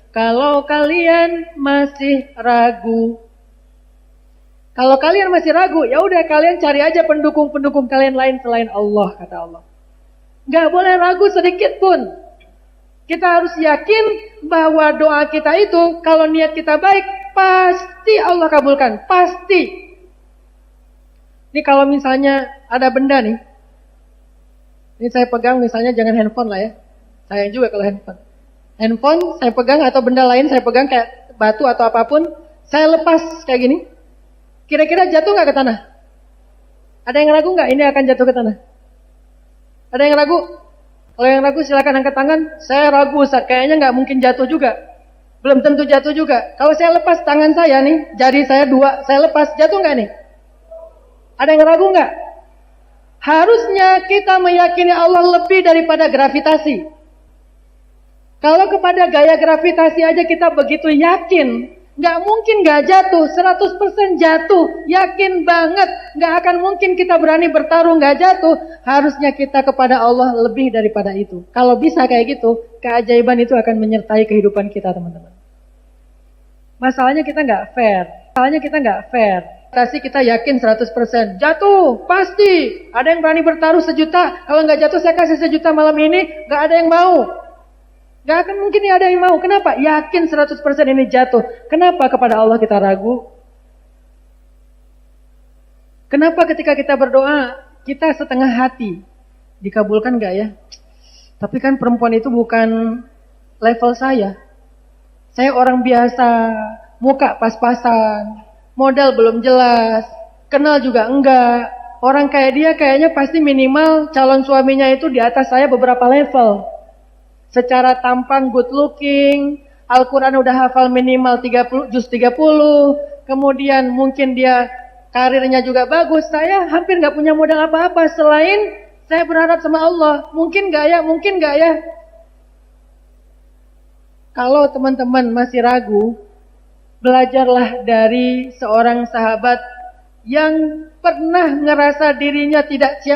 Kalau kalian masih ragu. Kalau kalian masih ragu, ya udah kalian cari aja pendukung-pendukung kalian lain selain Allah, kata Allah. Nggak boleh ragu sedikit pun. Kita harus yakin bahwa doa kita itu, kalau niat kita baik, pasti Allah kabulkan. Pasti. Ini kalau misalnya ada benda nih. Ini saya pegang misalnya, jangan handphone lah ya. Sayang juga kalau handphone. Handphone saya pegang atau benda lain saya pegang kayak batu atau apapun. Saya lepas kayak gini. Kira-kira jatuh nggak ke tanah? Ada yang ragu nggak ini akan jatuh ke tanah? Ada yang ragu? Kalau yang ragu silakan angkat tangan. Saya ragu Ustaz, kayaknya nggak mungkin jatuh juga. Belum tentu jatuh juga. Kalau saya lepas tangan saya nih, jari saya 2, saya lepas, jatuh nggak nih? Ada yang ragu nggak? Harusnya kita meyakini Allah lebih daripada gravitasi. Kalau kepada gaya gravitasi aja kita begitu yakin, nggak mungkin nggak jatuh, 100% jatuh, yakin banget, nggak akan mungkin kita berani bertarung nggak jatuh. Harusnya kita kepada Allah lebih daripada itu. Kalau bisa kayak gitu, keajaiban itu akan menyertai kehidupan kita teman-teman. Masalahnya kita nggak fair. Pasti kita yakin 100%. Jatuh, pasti. Ada yang berani bertaruh 1.000.000. Kalau nggak jatuh saya kasih 1.000.000 malam ini. Nggak ada yang mau. Nggak akan mungkin ada yang mau. Kenapa? Yakin 100% ini jatuh. Kenapa kepada Allah kita ragu? Kenapa ketika kita berdoa, kita setengah hati? Dikabulkan nggak ya? Tapi kan perempuan itu bukan level saya. Saya orang biasa, muka pas-pasan. Modal belum jelas, kenal juga enggak. Orang kayak dia kayaknya pasti minimal calon suaminya itu di atas saya beberapa level. Secara tampang good looking, Al-Quran udah hafal minimal 30, juz 30. Kemudian mungkin dia karirnya juga bagus. Saya hampir gak punya modal apa-apa selain saya berharap sama Allah. Mungkin gak ya? Kalau teman-teman masih ragu, belajarlah dari seorang sahabat yang pernah ngerasa dirinya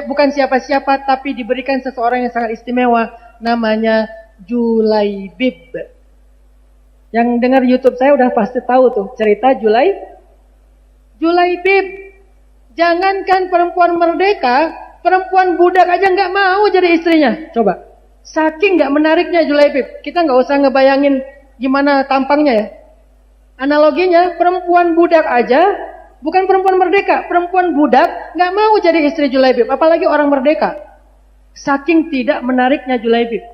bukan siapa-siapa, tapi diberikan seseorang yang sangat istimewa, namanya Julaibib. Yang dengar YouTube saya udah pasti tahu tuh cerita Julaibib. Jangankan perempuan merdeka, perempuan budak aja nggak mau jadi istrinya. Coba, saking nggak menariknya Julaibib. Kita nggak usah ngebayangin gimana tampangnya ya. Analoginya, perempuan budak aja, bukan perempuan merdeka, perempuan budak nggak mau jadi istri Julaibib, apalagi orang merdeka. Saking tidak menariknya Julaibib.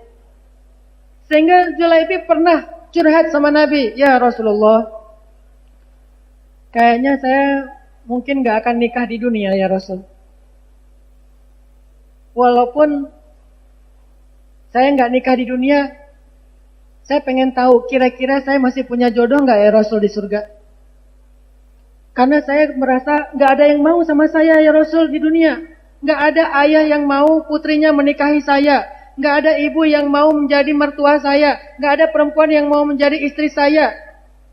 Sehingga Julaibib pernah curhat sama Nabi, ya Rasulullah, kayaknya saya mungkin nggak akan nikah di dunia ya Rasul. Walaupun saya nggak nikah di dunia, saya pengen tahu kira-kira saya masih punya jodoh nggak ya Rasul di surga? Karena saya merasa nggak ada yang mau sama saya ya Rasul di dunia. Nggak ada ayah yang mau putrinya menikahi saya. Nggak ada ibu yang mau menjadi mertua saya. Nggak ada perempuan yang mau menjadi istri saya.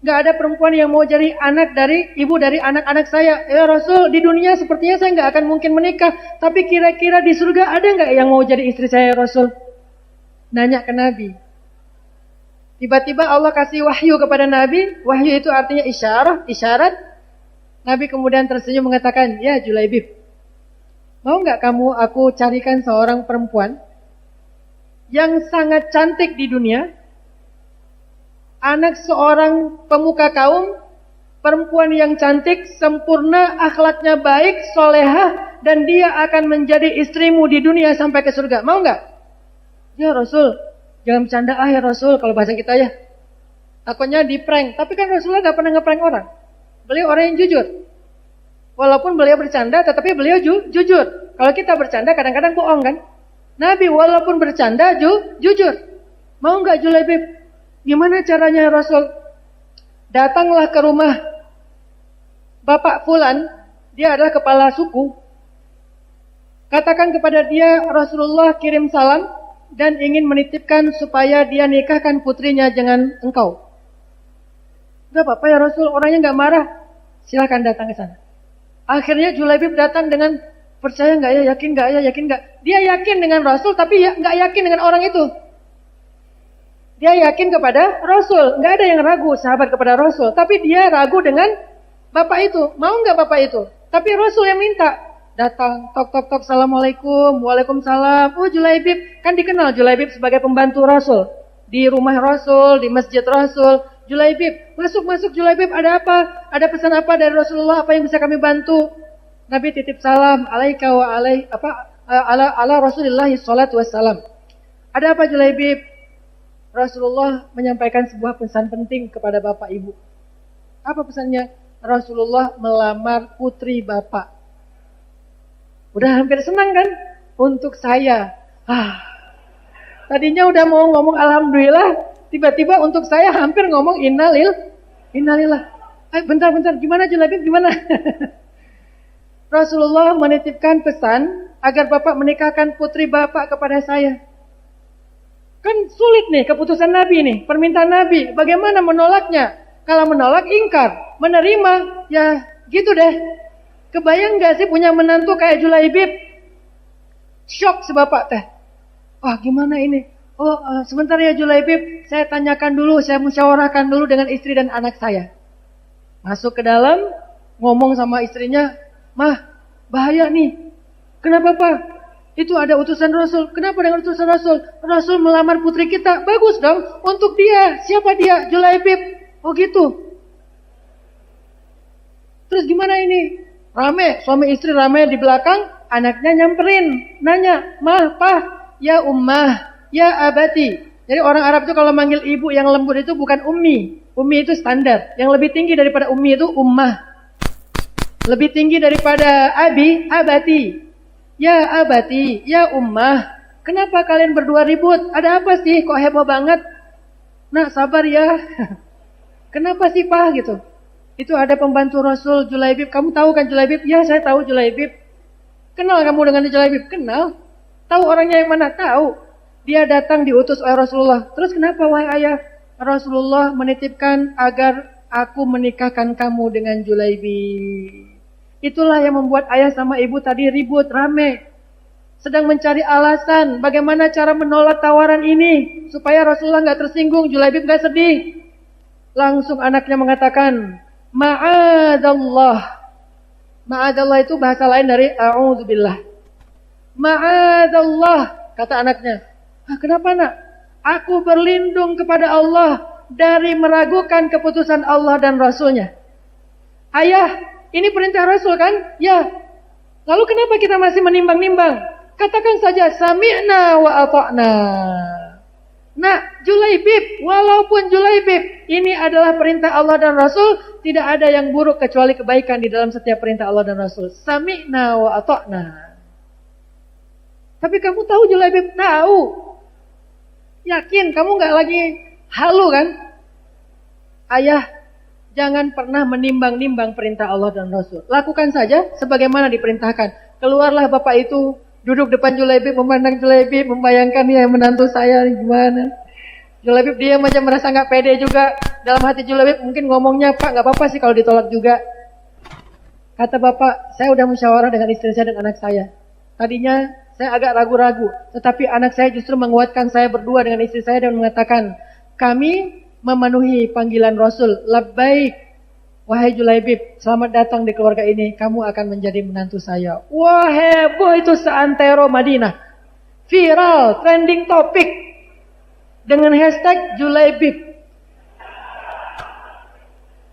Nggak ada perempuan yang mau jadi anak dari ibu dari anak-anak saya. Ya Rasul, di dunia sepertinya saya nggak akan mungkin menikah. Tapi kira-kira di surga ada nggak yang mau jadi istri saya ya Rasul? Nanya ke Nabi. Tiba-tiba Allah kasih wahyu kepada Nabi. Wahyu itu artinya isyarat. Nabi kemudian tersenyum mengatakan, ya Julaibib, mau nggak kamu aku carikan seorang perempuan yang sangat cantik di dunia, anak seorang pemuka kaum, perempuan yang cantik, sempurna, akhlaknya baik, solehah, dan dia akan menjadi istrimu di dunia sampai ke surga. Mau nggak? Ya Rasul, jangan bercanda ya Rasul, kalau bahasa kita ya. Takutnya di prank. Tapi kan Rasulullah nggak pernah ngeprank orang. Beliau orang yang jujur. Walaupun beliau bercanda, tetapi beliau jujur. Kalau kita bercanda, kadang-kadang bohong kan? Nabi walaupun bercanda, jujur. Mau nggak Julaibib? Gimana caranya Rasul? Datanglah ke rumah Bapak Fulan, dia adalah kepala suku. Katakan kepada dia, Rasulullah kirim salam dan ingin menitipkan supaya dia nikahkan putrinya dengan engkau. Gak apa-apa ya Rasul, orangnya gak marah. Silakan datang ke sana. Akhirnya Julaibib datang dengan percaya nggak ya, yakin nggak ya, yakin nggak? Dia yakin dengan Rasul, tapi ya nggak yakin dengan orang itu. Dia yakin kepada Rasul, nggak ada yang ragu sahabat kepada Rasul, tapi dia ragu dengan bapak itu. Mau nggak bapak itu? Tapi Rasul yang minta. Datang, tok tok tok, assalamualaikum, waalaikumsalam. Oh Julaibib, kan dikenal Julaibib sebagai pembantu Rasul di rumah Rasul, di masjid Rasul. Julaibib, masuk Julaibib, ada apa? Ada pesan apa dari Rasulullah? Apa yang bisa kami bantu? Nabi titip salam, alaika wa ala Rasulillah sallallahu wassalam. Ada apa Julaibib? Rasulullah menyampaikan sebuah pesan penting kepada bapak ibu. Apa pesannya? Rasulullah melamar putri bapak. Udah hampir senang kan? Untuk saya. Tadinya udah mau ngomong alhamdulillah, tiba-tiba untuk saya hampir ngomong innalillah. Bentar, gimana Julaibib, gimana? Rasulullah menitipkan pesan agar bapak menikahkan putri bapak kepada saya. Kan sulit nih keputusan Nabi nih, permintaan Nabi. Bagaimana menolaknya? Kalau menolak ingkar, menerima ya gitu deh. Kebayang gak sih punya menantu kayak Julaibib? Shock si bapak teh. Wah gimana ini? Sebentar ya Julaibib, saya tanyakan dulu, saya musyawarahkan dulu dengan istri dan anak saya. Masuk ke dalam, ngomong sama istrinya, Mah, bahaya nih. Kenapa Pak? Itu ada utusan Rasul. Kenapa dengan utusan Rasul? Rasul melamar putri kita. Bagus dong, untuk dia. Siapa dia? Julaibib. Oh gitu. Terus gimana ini? Rame, suami istri rame di belakang, anaknya nyamperin, nanya, Mah, Pah, ya ummah, ya abati. Jadi orang Arab itu kalau manggil ibu yang lembut itu bukan ummi. Ummi itu standar. Yang lebih tinggi daripada ummi itu ummah. Lebih tinggi daripada abi, abati. Ya abati, ya ummah. Kenapa kalian berdua ribut? Ada apa sih? Kok heboh banget? Nah, sabar ya. Kenapa sih, Pah gitu? Itu ada pembantu Rasul Julaibib. Kamu tahu kan Julaibib? Ya, saya tahu Julaibib. Kenal kamu dengan Julaibib? Kenal. Tahu orangnya yang mana? Tahu. Dia datang diutus oleh Rasulullah. Terus kenapa wahai ayah? Rasulullah menitipkan agar aku menikahkan kamu dengan Julaibib. Itulah yang membuat ayah sama ibu tadi ribut, rame. Sedang mencari alasan bagaimana cara menolak tawaran ini. Supaya Rasulullah gak tersinggung, Julaibib gak sedih. Langsung anaknya mengatakan, Ma'adallah. Ma'adallah itu bahasa lain dari a'udzubillah. Ma'adallah, kata anaknya. Kenapa nak? Aku berlindung kepada Allah dari meragukan keputusan Allah dan Rasulnya. Ayah, ini perintah Rasul kan? Ya. Lalu kenapa kita masih menimbang-nimbang? Katakan saja, sami'na wa ata'na. Nah, Julaibib, walaupun Julaibib, ini adalah perintah Allah dan Rasul, tidak ada yang buruk kecuali kebaikan di dalam setiap perintah Allah dan Rasul. Sami'na wa ata'na. Tapi kamu tahu Julaibib? Tahu. Yakin, kamu gak lagi halu kan? Ayah, jangan pernah menimbang-nimbang perintah Allah dan Rasul. Lakukan saja sebagaimana diperintahkan. Keluarlah bapak itu, duduk depan Julaibib, memandang Julaibib, membayangkan ya menantu saya gimana. Julaibib dia macam merasa gak pede juga. Dalam hati Julaibib mungkin ngomongnya, Pak gak apa-apa sih kalau ditolak juga. Kata bapak, saya udah musyawarah dengan istri saya dan anak saya. Tadinya saya agak ragu-ragu, tetapi anak saya justru menguatkan saya berdua dengan istri saya dan mengatakan, kami memenuhi panggilan Rasul. Labbaik, wahai Julaibib, selamat datang di keluarga ini. Kamu akan menjadi menantu saya. Wah heboh itu seantero Madinah. viral, trending topik dengan hashtag Julaibib.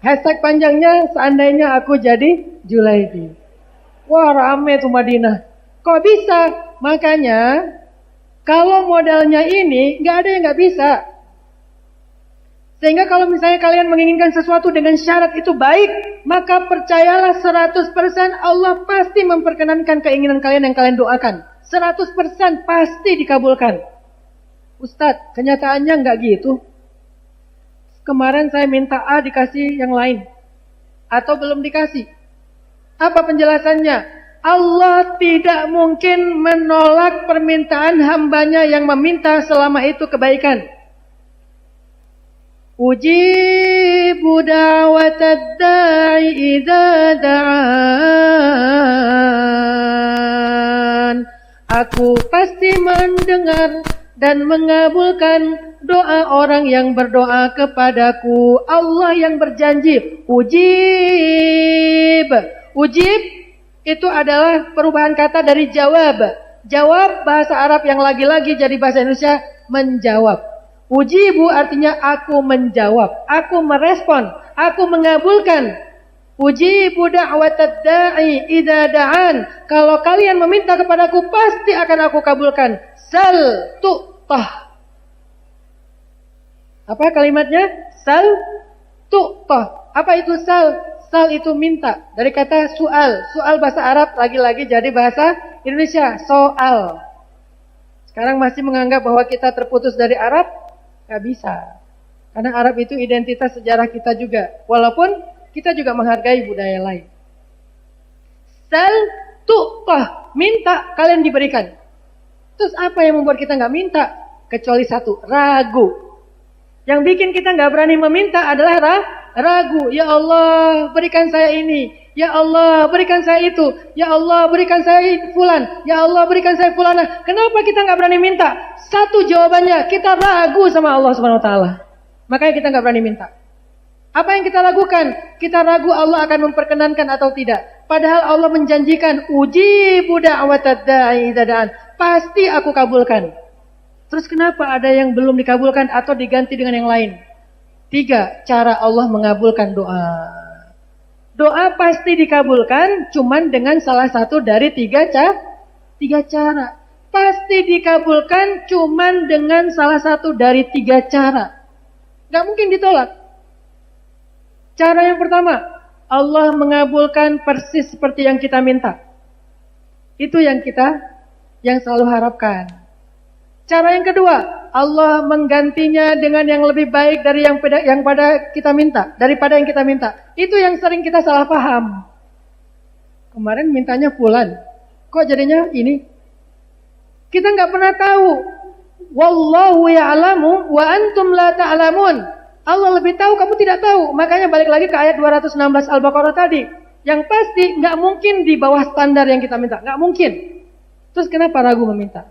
Hashtag panjangnya seandainya aku jadi Julaibib. Wah, rame tuh Madinah. Kok bisa? Makanya kalau modalnya ini nggak ada yang nggak bisa. Sehingga kalau misalnya kalian menginginkan sesuatu dengan syarat itu baik, maka percayalah 100% Allah pasti memperkenankan keinginan kalian yang kalian doakan. 100% pasti dikabulkan. Ustadz, kenyataannya nggak gitu. Kemarin saya minta A dikasih yang lain. Atau belum dikasih. Apa penjelasannya? Allah tidak mungkin menolak permintaan hambanya yang meminta selama itu kebaikan. Ujibu da'watad da'i idza da'an. Aku pasti mendengar dan mengabulkan doa orang yang berdoa kepadaku. Allah yang berjanji. Ujib. Ujib itu adalah perubahan kata dari jawab. Jawab bahasa Arab yang lagi-lagi jadi bahasa Indonesia menjawab. Ujibu artinya aku menjawab, aku merespon, aku mengabulkan. Ujibu da'watad da'i idza da'an. Kalau kalian meminta kepadaku pasti akan aku kabulkan. Sal tu'tah. Apa kalimatnya? Sal tu'tah. Apa itu sal? Sal itu minta. Dari kata su'al. Su'al bahasa Arab lagi-lagi jadi bahasa Indonesia. Soal. Sekarang masih menganggap bahwa kita terputus dari Arab. Gak bisa. Karena Arab itu identitas sejarah kita juga. Walaupun kita juga menghargai budaya lain. Sal tu'tah. Minta kalian diberikan. Terus apa yang membuat kita gak minta? Kecuali satu, ragu. Yang bikin kita gak berani meminta adalah ragu. Ya Allah, berikan saya ini. Ya Allah, berikan saya itu. Ya Allah, berikan saya fulan. Ya Allah, berikan saya fulana. Kenapa kita gak berani minta? Satu jawabannya, kita ragu sama Allah Subhanahu wa taala. Makanya kita gak berani minta. Apa yang kita lakukan? Kita ragu Allah akan memperkenankan atau tidak. Padahal Allah menjanjikan, ujibu da'watad da'i idza da'an. Pasti aku kabulkan. Terus kenapa ada yang belum dikabulkan atau diganti dengan yang lain? 3 cara Allah mengabulkan doa. Doa pasti dikabulkan cuman dengan salah satu dari 3 cara. Pasti dikabulkan cuman dengan salah satu dari 3 cara. Gak mungkin ditolak. Cara yang pertama, Allah mengabulkan persis seperti yang kita minta. Itu yang selalu harapkan. Cara yang kedua, Allah menggantinya dengan yang lebih baik dari daripada yang kita minta. Itu yang sering kita salah paham. Kemarin mintanya fulan, kok jadinya ini? Kita nggak pernah tahu. Wallahu ya'lamu wa antum la ta'lamun. Allah lebih tahu, kamu tidak tahu. Makanya balik lagi ke ayat 216 Al-Baqarah tadi. Yang pasti nggak mungkin di bawah standar yang kita minta, nggak mungkin. Terus kenapa ragu meminta?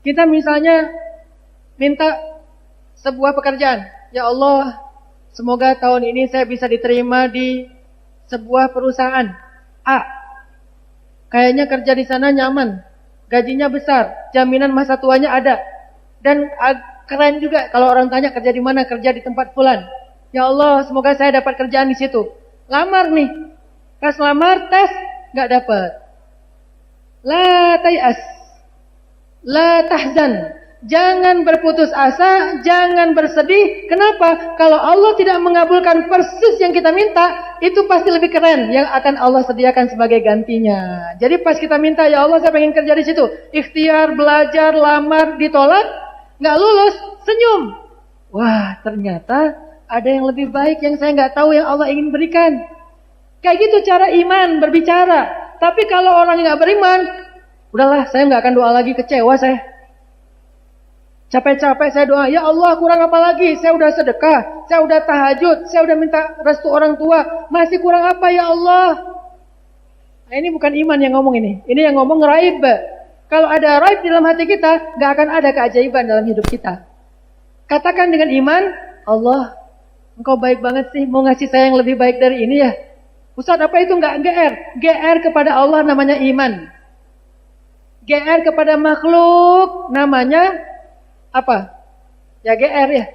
Kita misalnya minta sebuah pekerjaan. Ya Allah, semoga tahun ini saya bisa diterima di sebuah perusahaan A. Kayaknya kerja di sana nyaman, gajinya besar, jaminan masa tuanya ada. Dan keren juga kalau orang tanya kerja di mana, kerja di tempat fulan. Ya Allah, semoga saya dapat kerjaan di situ. Lamar nih. Pas lamar, tes, nggak dapat. La tayas. La tahzan. Jangan berputus asa, jangan bersedih. Kenapa? Kalau Allah tidak mengabulkan persis yang kita minta, itu pasti lebih keren yang akan Allah sediakan sebagai gantinya. Jadi pas kita minta, ya Allah saya pengen kerja di situ. Ikhtiar, belajar, lamar, ditolak, nggak lulus, senyum. Wah, ternyata ada yang lebih baik yang saya nggak tahu yang Allah ingin berikan. Kayak gitu cara iman berbicara. Tapi kalau orang yang nggak beriman, udahlah, saya nggak akan doa lagi, kecewa saya. Capek-capek saya doa, ya Allah kurang apa lagi? Saya udah sedekah, saya udah tahajud, saya udah minta restu orang tua. Masih kurang apa ya Allah? Nah, ini bukan iman yang ngomong ini. Ini yang ngomong raib. Kalau ada raib dalam hati kita, nggak akan ada keajaiban dalam hidup kita. Katakan dengan iman, Allah, Engkau baik banget sih, mau ngasih saya yang lebih baik dari ini ya. Ustaz, apa itu nggak GR? GR kepada Allah namanya iman. GR kepada makhluk namanya apa? Ya GR ya.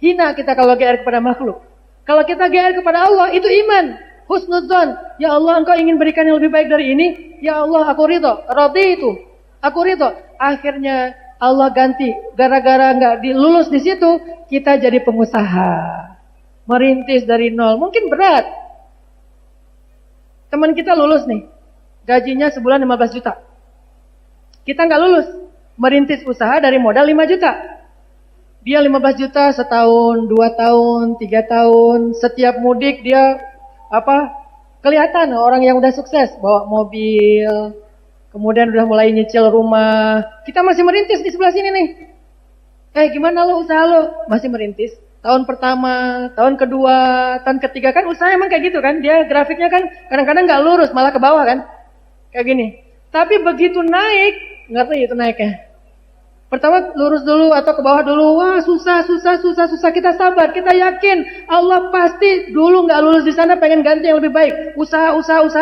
Hina kita kalau GR kepada makhluk. Kalau kita GR kepada Allah itu iman. Husnudzon. Ya Allah, Engkau ingin berikan yang lebih baik dari ini. Ya Allah, aku ridho. Rodi itu. Aku ridho. Akhirnya Allah ganti. Gara-gara nggak dilulus di situ, kita jadi pengusaha. Merintis dari nol. Mungkin berat. Teman kita lulus nih. Gajinya sebulan 15 juta. Kita nggak lulus. Merintis usaha dari modal 5 juta. Dia 15 juta setahun, 2 tahun, 3 tahun. Setiap mudik dia kelihatan orang yang udah sukses. Bawa mobil. Kemudian udah mulai nyicil rumah. Kita masih merintis di sebelah sini nih. Gimana lo usaha lo? Masih merintis. Tahun pertama, tahun kedua, tahun ketiga kan usaha emang kayak gitu kan. Dia grafiknya kan kadang-kadang gak lurus, malah ke bawah kan. Kayak gini. Tapi begitu naik, ngerti itu naiknya. Pertama lurus dulu atau ke bawah dulu. Wah susah. Kita sabar, kita yakin Allah pasti dulu gak lulus di sana pengen ganti yang lebih baik. Usaha.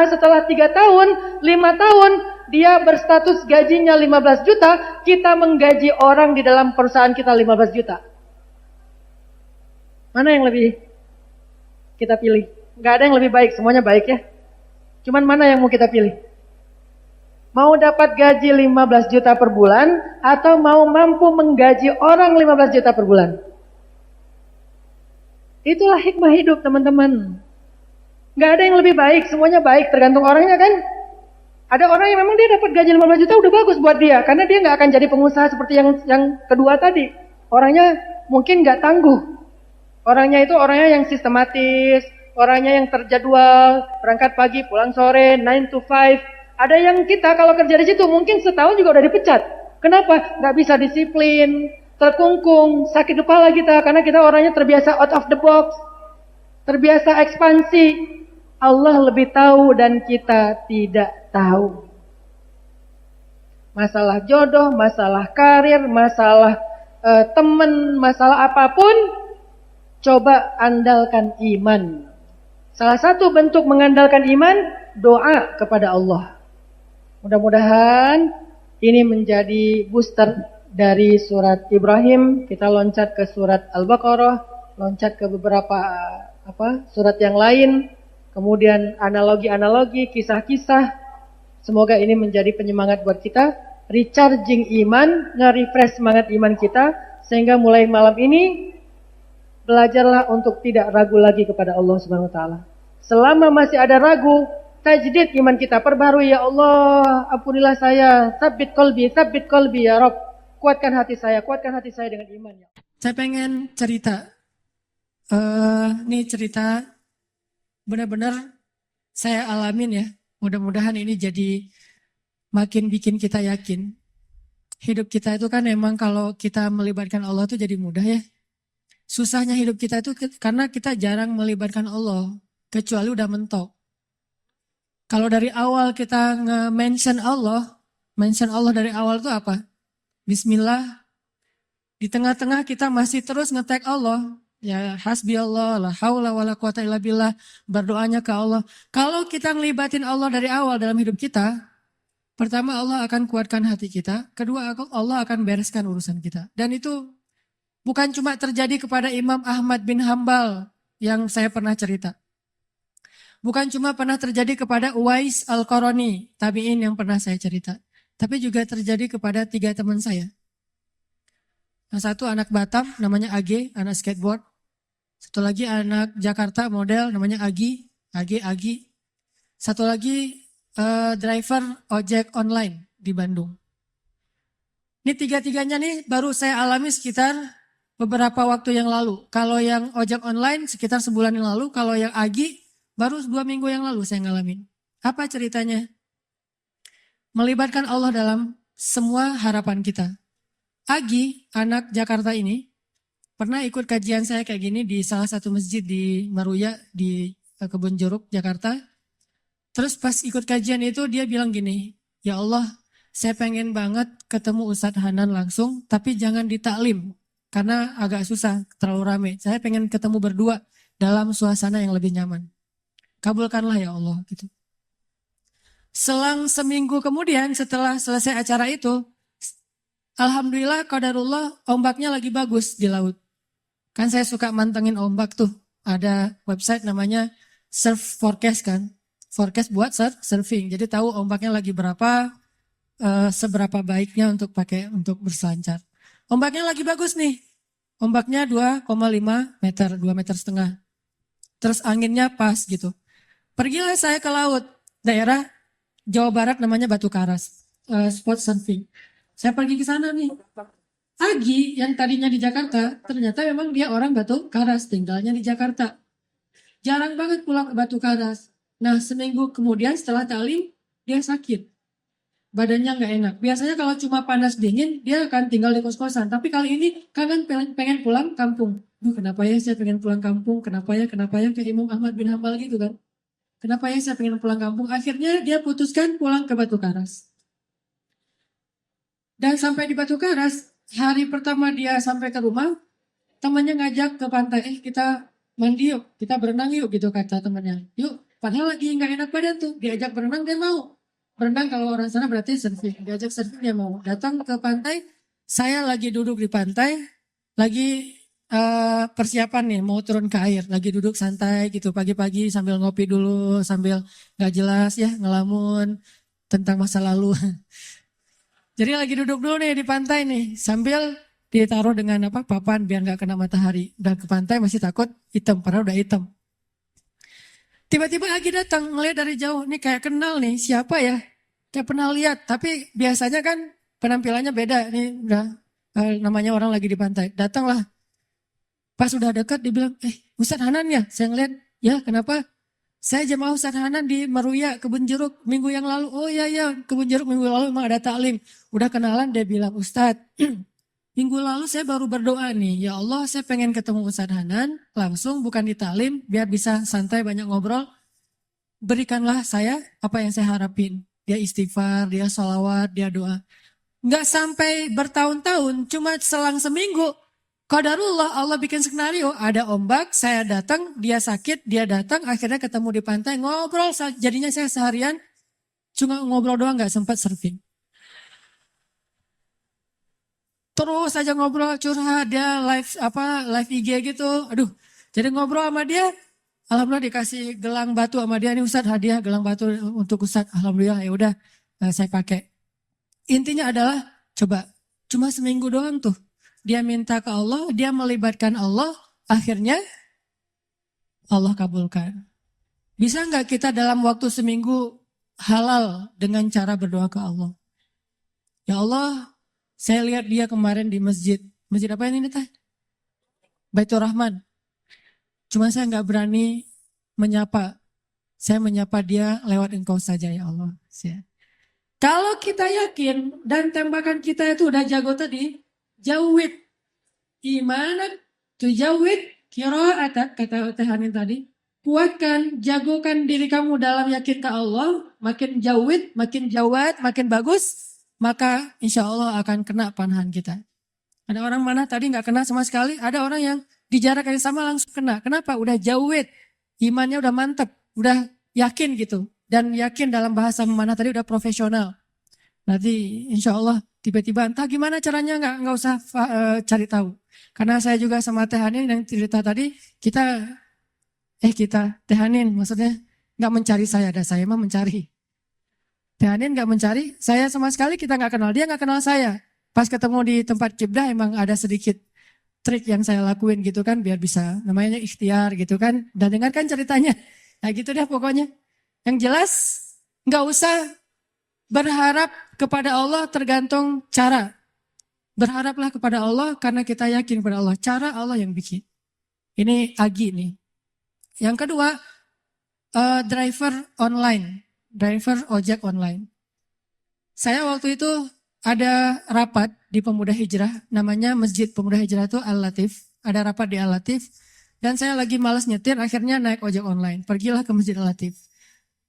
Setelah 3 tahun, 5 tahun, dia berstatus gajinya 15 juta. Kita menggaji orang di dalam perusahaan kita 15 juta. Mana yang lebih kita pilih? Gak ada yang lebih baik, semuanya baik ya. Cuman mana yang mau kita pilih? Mau dapat gaji 15 juta per bulan atau mau mampu menggaji orang 15 juta per bulan? Itulah hikmah hidup teman-teman. Gak ada yang lebih baik, semuanya baik tergantung orangnya kan. Ada orang yang memang dia dapat gaji 15 juta udah bagus buat dia. Karena dia gak akan jadi pengusaha seperti yang kedua tadi. Orangnya mungkin gak tangguh. Orangnya itu orangnya yang sistematis. Orangnya yang terjadwal. Berangkat pagi, pulang sore, 9 to 5. Ada yang kita kalau kerja di situ mungkin setahun juga udah dipecat. Kenapa? Gak bisa disiplin, terkungkung, sakit kepala kita. Karena kita orangnya terbiasa out of the box. Terbiasa ekspansi. Allah lebih tahu dan kita tidak tahu. Masalah jodoh, masalah karir, masalah teman, masalah apapun, coba andalkan iman. Salah satu bentuk mengandalkan iman, doa kepada Allah. Mudah-mudahan ini menjadi booster dari surat Ibrahim. Kita loncat ke surat Al-Baqarah, loncat ke beberapa surat yang lain. Kemudian analogi-analogi, kisah-kisah. Semoga ini menjadi penyemangat buat kita. Recharging iman, nge-refresh semangat iman kita. Sehingga mulai malam ini, belajarlah untuk tidak ragu lagi kepada Allah Subhanahu Wa Taala. Selama masih ada ragu, tajdid iman kita. Perbarui ya Allah, ampunilah saya. Tsabbit qalbi ya Rabb. Kuatkan hati saya dengan iman ya. Saya pengen cerita. Ini cerita benar-benar saya alamin ya. Mudah-mudahan ini jadi makin bikin kita yakin. Hidup kita itu kan emang kalau kita melibatkan Allah itu jadi mudah ya. Susahnya hidup kita itu karena kita jarang melibatkan Allah. Kecuali udah mentok. Kalau dari awal kita nge-mention Allah dari awal itu apa? Bismillah. Di tengah-tengah kita masih terus nge-tag Allah. Ya hasbi Allah, la haula wala quwata illa billah, berdoanya ke Allah. Kalau kita ngelibatin Allah dari awal dalam hidup kita, pertama Allah akan kuatkan hati kita, kedua Allah akan bereskan urusan kita. Dan itu bukan cuma terjadi kepada Imam Ahmad bin Hambal yang saya pernah cerita. Bukan cuma pernah terjadi kepada Uwais Al-Qarani, tabi'in yang pernah saya cerita. Tapi juga terjadi kepada 3 teman saya. Yang satu anak Batam namanya Age, anak skateboard. Satu lagi anak Jakarta model namanya Agi. Satu lagi driver ojek online di Bandung. Ini 3-tiganya nih baru saya alami sekitar beberapa waktu yang lalu. Kalau yang ojek online sekitar sebulan yang lalu. Kalau yang Agi baru 2 minggu yang lalu saya ngalamin. Apa ceritanya? Melibatkan Allah dalam semua harapan kita. Agi, anak Jakarta ini, pernah ikut kajian saya kayak gini di salah satu masjid di Maruya, di Kebun Jeruk, Jakarta. Terus pas ikut kajian itu dia bilang gini, ya Allah, saya pengen banget ketemu Ustadz Hanan langsung, tapi jangan ditaklim, karena agak susah, terlalu rame. Saya pengen ketemu berdua dalam suasana yang lebih nyaman. Kabulkanlah ya Allah, gitu. Selang seminggu kemudian setelah selesai acara itu, alhamdulillah qadarullah ombaknya lagi bagus di laut. Kan saya suka mantengin ombak tuh. Ada website namanya Surf Forecast kan. Forecast buat surfing. Jadi tahu ombaknya lagi berapa, seberapa baiknya untuk pakai untuk berselancar. Ombaknya lagi bagus nih. Ombaknya 2,5 meter, 2 meter setengah. Terus anginnya pas gitu. Pergilah saya ke laut, daerah Jawa Barat namanya Batu Karas, spot surfing. Saya pergi ke sana nih. Agi yang tadinya di Jakarta, ternyata memang dia orang Batu Karas, tinggalnya di Jakarta. Jarang banget pulang ke Batu Karas. Nah, seminggu kemudian setelah talim, dia sakit. Badannya nggak enak. Biasanya kalau cuma panas dingin, dia akan tinggal di kos-kosan. Tapi kali ini kangen pengen pulang kampung. Duh, kenapa ya saya pengen pulang kampung? Kenapa ya? Kayak Imam Ahmad bin Hambal gitu kan. Kenapa ya saya pengen pulang kampung? Akhirnya dia putuskan pulang ke Batu Karas. Dan sampai di Batu Karas, hari pertama dia sampai ke rumah, temannya ngajak ke pantai, kita mandi yuk, kita berenang yuk gitu kata temannya. Yuk, padahal lagi nggak enak badan tuh, diajak berenang dia mau. Berenang kalau orang sana berarti surfing, diajak surfing dia mau. Datang ke pantai, saya lagi duduk di pantai, lagi persiapan nih mau turun ke air, lagi duduk santai gitu pagi-pagi sambil ngopi dulu, sambil nggak jelas ya ngelamun tentang masa lalu. Jadi lagi duduk dulu nih di pantai nih, sambil ditaruh dengan papan biar nggak kena matahari. Udah ke pantai masih takut hitam, padahal udah hitam. Tiba-tiba lagi datang ngeliat dari jauh, nih kayak kenal nih siapa ya? Kayak pernah lihat, tapi biasanya kan penampilannya beda. Nih udah namanya orang lagi di pantai. Datanglah. Pas udah dekat dibilang, Ustadz Hanan ya? Saya ngeliat, ya kenapa? Saya jemaah Ustadz Hanan di Meruya, Kebun Jeruk minggu yang lalu. Oh iya, Kebun Jeruk minggu lalu emang ada taklim. Udah kenalan dia bilang, Ustadz, minggu lalu saya baru berdoa nih. Ya Allah saya pengen ketemu Ustadz Hanan, langsung bukan di taklim, biar bisa santai banyak ngobrol. Berikanlah saya apa yang saya harapin. Dia istighfar, dia sholawat, dia doa. Nggak sampai bertahun-tahun, cuma selang seminggu. Qadarullah Allah bikin skenario, ada ombak, saya datang, dia sakit, dia datang, akhirnya ketemu di pantai, ngobrol, jadinya saya seharian cuma ngobrol doang gak sempat surfing. Terus aja ngobrol, curhat, dia live IG gitu, aduh, jadi ngobrol sama dia, alhamdulillah dikasih gelang batu sama dia, nih Ustadz hadiah gelang batu untuk Ustadz, alhamdulillah ya udah saya pakai. Intinya adalah, coba, cuma seminggu doang tuh. Dia minta ke Allah, dia melibatkan Allah, akhirnya Allah kabulkan. Bisa nggak kita dalam waktu seminggu halal dengan cara berdoa ke Allah? Ya Allah, saya lihat dia kemarin di masjid. Masjid apa ini teh? Baitur Rahman. Cuma saya nggak berani menyapa. Saya menyapa dia lewat engkau saja ya Allah. Kalau kita yakin dan tembakan kita itu udah jago tadi, jawid imanan tujawid qira'atak kata Teh Hanin tadi. Kuatkan, jagokan diri kamu dalam yakin ke Allah, makin jawid, makin jawad, makin bagus, maka insya Allah akan kena panahan kita. Ada orang mana tadi nggak kena sama sekali, ada orang yang di jarak yang sama langsung kena. Kenapa? Udah jawid, imannya udah mantep, udah yakin gitu. Dan yakin dalam bahasa mana tadi udah profesional. Nanti insya Allah tiba-tiba entah gimana caranya nggak usah cari tahu. Karena saya juga sama Teh Hanin yang cerita tadi, kita Teh Hanin maksudnya nggak mencari saya, ada saya mah mencari. Teh Hanin nggak mencari, saya sama sekali kita nggak kenal, dia nggak kenal saya. Pas ketemu di tempat kibdah emang ada sedikit trik yang saya lakuin gitu kan, biar bisa namanya ikhtiar gitu kan. Dan dengarkan ceritanya, nah gitu deh pokoknya. Yang jelas nggak usah berharap kepada Allah tergantung cara. Berharaplah kepada Allah karena kita yakin kepada Allah. Cara Allah yang bikin. Ini Agi nih. Yang kedua, driver online. Driver ojek online. Saya waktu itu ada rapat di Pemuda Hijrah. Namanya Masjid Pemuda Hijrah itu Al-Latif. Ada rapat di Al-Latif. Dan saya lagi malas nyetir, akhirnya naik ojek online. Pergilah ke Masjid Al-Latif.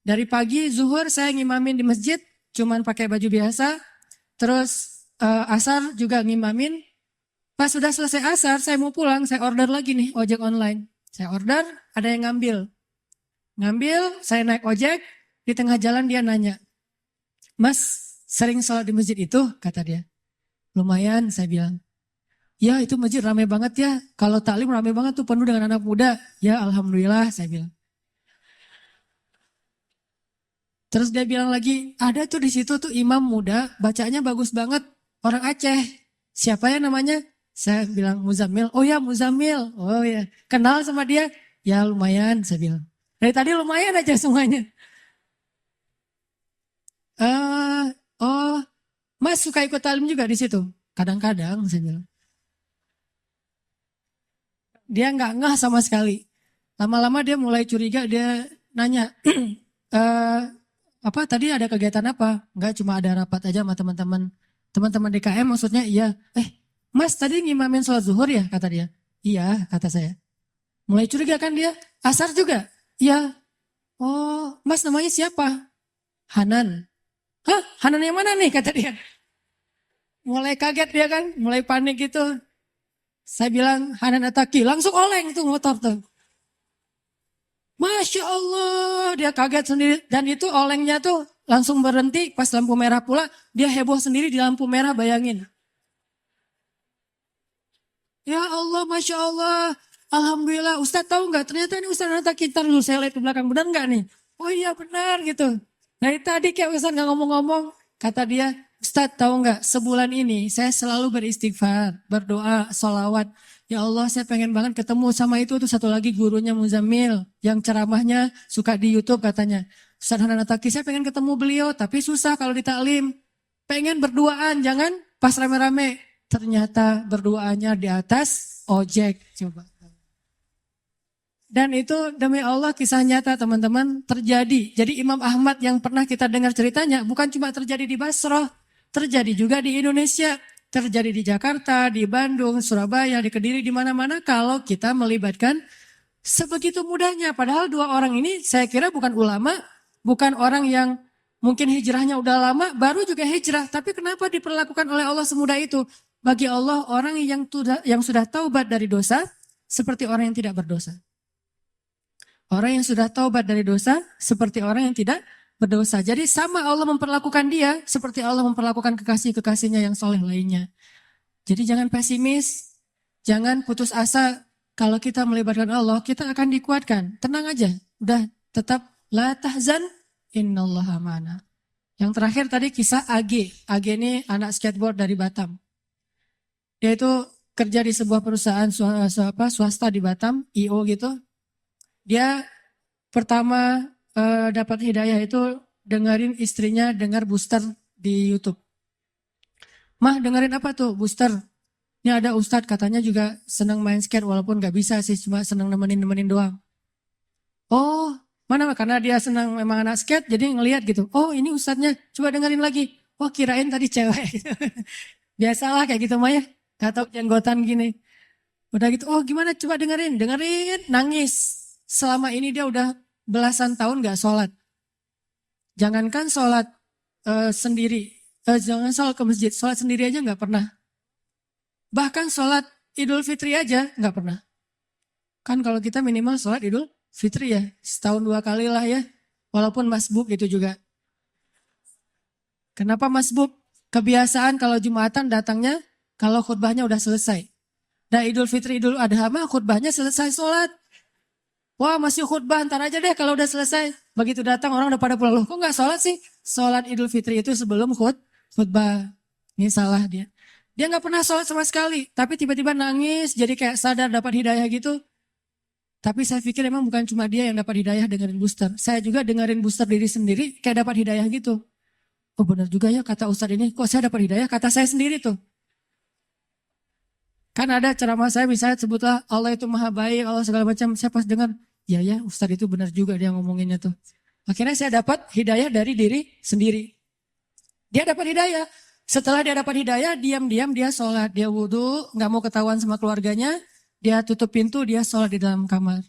Dari pagi, zuhur saya ngimamin di masjid. Cuman pakai baju biasa. Terus asar juga ngimamin. Pas sudah selesai asar, saya mau pulang, saya order lagi nih ojek online. Saya order, ada yang ngambil. Ngambil, saya naik ojek, di tengah jalan dia nanya, Mas sering sholat di masjid itu? Kata dia. Lumayan, saya bilang. Ya itu masjid ramai banget ya. Kalau taklim ramai banget tuh, penuh dengan anak muda. Ya alhamdulillah, saya bilang. Terus dia bilang lagi, ada tuh di situ tuh imam muda, bacanya bagus banget, orang Aceh. Siapa ya namanya? Saya bilang Muzamil. Oh ya Muzamil. Oh ya, kenal sama dia? Ya lumayan, saya bilang. Dari tadi lumayan aja semuanya. eh oh, Mas suka ikut talim juga di situ? Kadang-kadang, saya bilang. Dia nggak ngeh sama sekali. Lama-lama dia mulai curiga, dia nanya, eh apa tadi ada kegiatan apa? Enggak, cuma ada rapat aja sama teman-teman. Teman-teman DKM maksudnya, iya. Mas tadi ngimamin sholat zuhur ya? Kata dia. Iya, kata saya. Mulai curiga kan dia. Asar juga? Iya. Oh, Mas namanya siapa? Hanan. Hah? Hanan yang mana nih? Kata dia. Mulai kaget dia kan, mulai panik gitu. Saya bilang Hanan Ataki, langsung oleng tuh motor tuh. Masya Allah, dia kaget sendiri. Dan itu olengnya tuh langsung berhenti pas lampu merah pula. Dia heboh sendiri di lampu merah, bayangin. Ya Allah, Masya Allah. Alhamdulillah, Ustadz tahu nggak? Ternyata ini Ustadz Nata Kintar dulu. Saya lihat ke belakang, benar nggak nih? Oh iya benar gitu. Dari tadi kayak Ustadz nggak ngomong-ngomong. Kata dia, Ustadz tahu nggak? Sebulan ini saya selalu beristighfar, berdoa, sholawat. Ya Allah, saya pengen banget ketemu sama itu tuh satu lagi gurunya Muzamil yang ceramahnya suka di YouTube katanya. Ustadz Hanan Ataki, saya pengen ketemu beliau, tapi susah kalau di taklim. Pengen berduaan, jangan pas rame-rame. Ternyata berduanya di atas ojek, coba. Dan itu demi Allah kisah nyata teman-teman terjadi. Jadi Imam Ahmad yang pernah kita dengar ceritanya bukan cuma terjadi di Basrah, terjadi juga di Indonesia, terjadi di Jakarta, di Bandung, Surabaya, di Kediri, di mana-mana kalau kita melibatkan sebegitu mudahnya. Padahal dua orang ini saya kira bukan ulama, bukan orang yang mungkin hijrahnya udah lama, baru juga hijrah. Tapi kenapa diperlakukan oleh Allah semudah itu? Bagi Allah orang yang sudah taubat dari dosa seperti orang yang tidak berdosa. Orang yang sudah taubat dari dosa seperti orang yang tidak berdosa. Jadi sama Allah memperlakukan dia seperti Allah memperlakukan kekasih-kekasihnya yang soleh lainnya. Jadi jangan pesimis, jangan putus asa. Kalau kita melibatkan Allah, kita akan dikuatkan. Tenang aja, udah tetap la tahzan innallaha ma'ana. Yang terakhir tadi kisah AG. AG ini anak skateboard dari Batam. Dia itu kerja di sebuah perusahaan swasta di Batam, IO gitu. Dia pertama dapat hidayah itu dengerin istrinya dengar booster di YouTube. Mah dengerin apa tuh booster? Ini ada ustadz katanya juga senang main skate walaupun gak bisa sih, cuma senang nemenin doang. Oh, mana karena dia senang memang anak skate jadi ngelihat gitu. Oh ini ustadznya, coba dengerin lagi. Wah kirain tadi cewek. Biasalah kayak gitu Maya. Gak tau jenggotan gini. Udah gitu, oh gimana coba dengerin, nangis. Selama ini dia udah belasan tahun gak sholat. Jangankan sholat sendiri, jangan sholat ke masjid, sholat sendiri aja gak pernah. Bahkan sholat Idul Fitri aja gak pernah. Kan kalau kita minimal sholat Idul Fitri ya, setahun 2 kali lah ya. Walaupun masbuk itu juga. Kenapa masbuk? Kebiasaan kalau Jumatan datangnya kalau khutbahnya udah selesai. Dan Idul Fitri, Idul Adha mah khutbahnya selesai sholat. Wah masih khutbah, ntar aja deh kalau udah selesai. Begitu datang orang udah pada pulang. Loh kok gak sholat sih? Sholat Idul Fitri itu sebelum khutbah. Ini salah dia. Dia gak pernah sholat sama sekali. Tapi tiba-tiba nangis, jadi kayak sadar dapat hidayah gitu. Tapi saya pikir emang bukan cuma dia yang dapat hidayah dengerin booster. Saya juga dengerin booster diri sendiri kayak dapat hidayah gitu. Oh benar juga ya kata Ustadz ini. Kok saya dapat hidayah? Kata saya sendiri tuh. Kan ada ceramah saya misalnya sebutlah Allah itu maha baik, Allah segala macam. Saya pas dengar, ya Ustadz itu benar juga dia ngomonginnya tuh. Akhirnya saya dapat hidayah dari diri sendiri. Dia dapat hidayah. Setelah dia dapat hidayah, diam-diam dia sholat. Dia wudhu, gak mau ketahuan sama keluarganya. Dia tutup pintu, dia sholat di dalam kamar.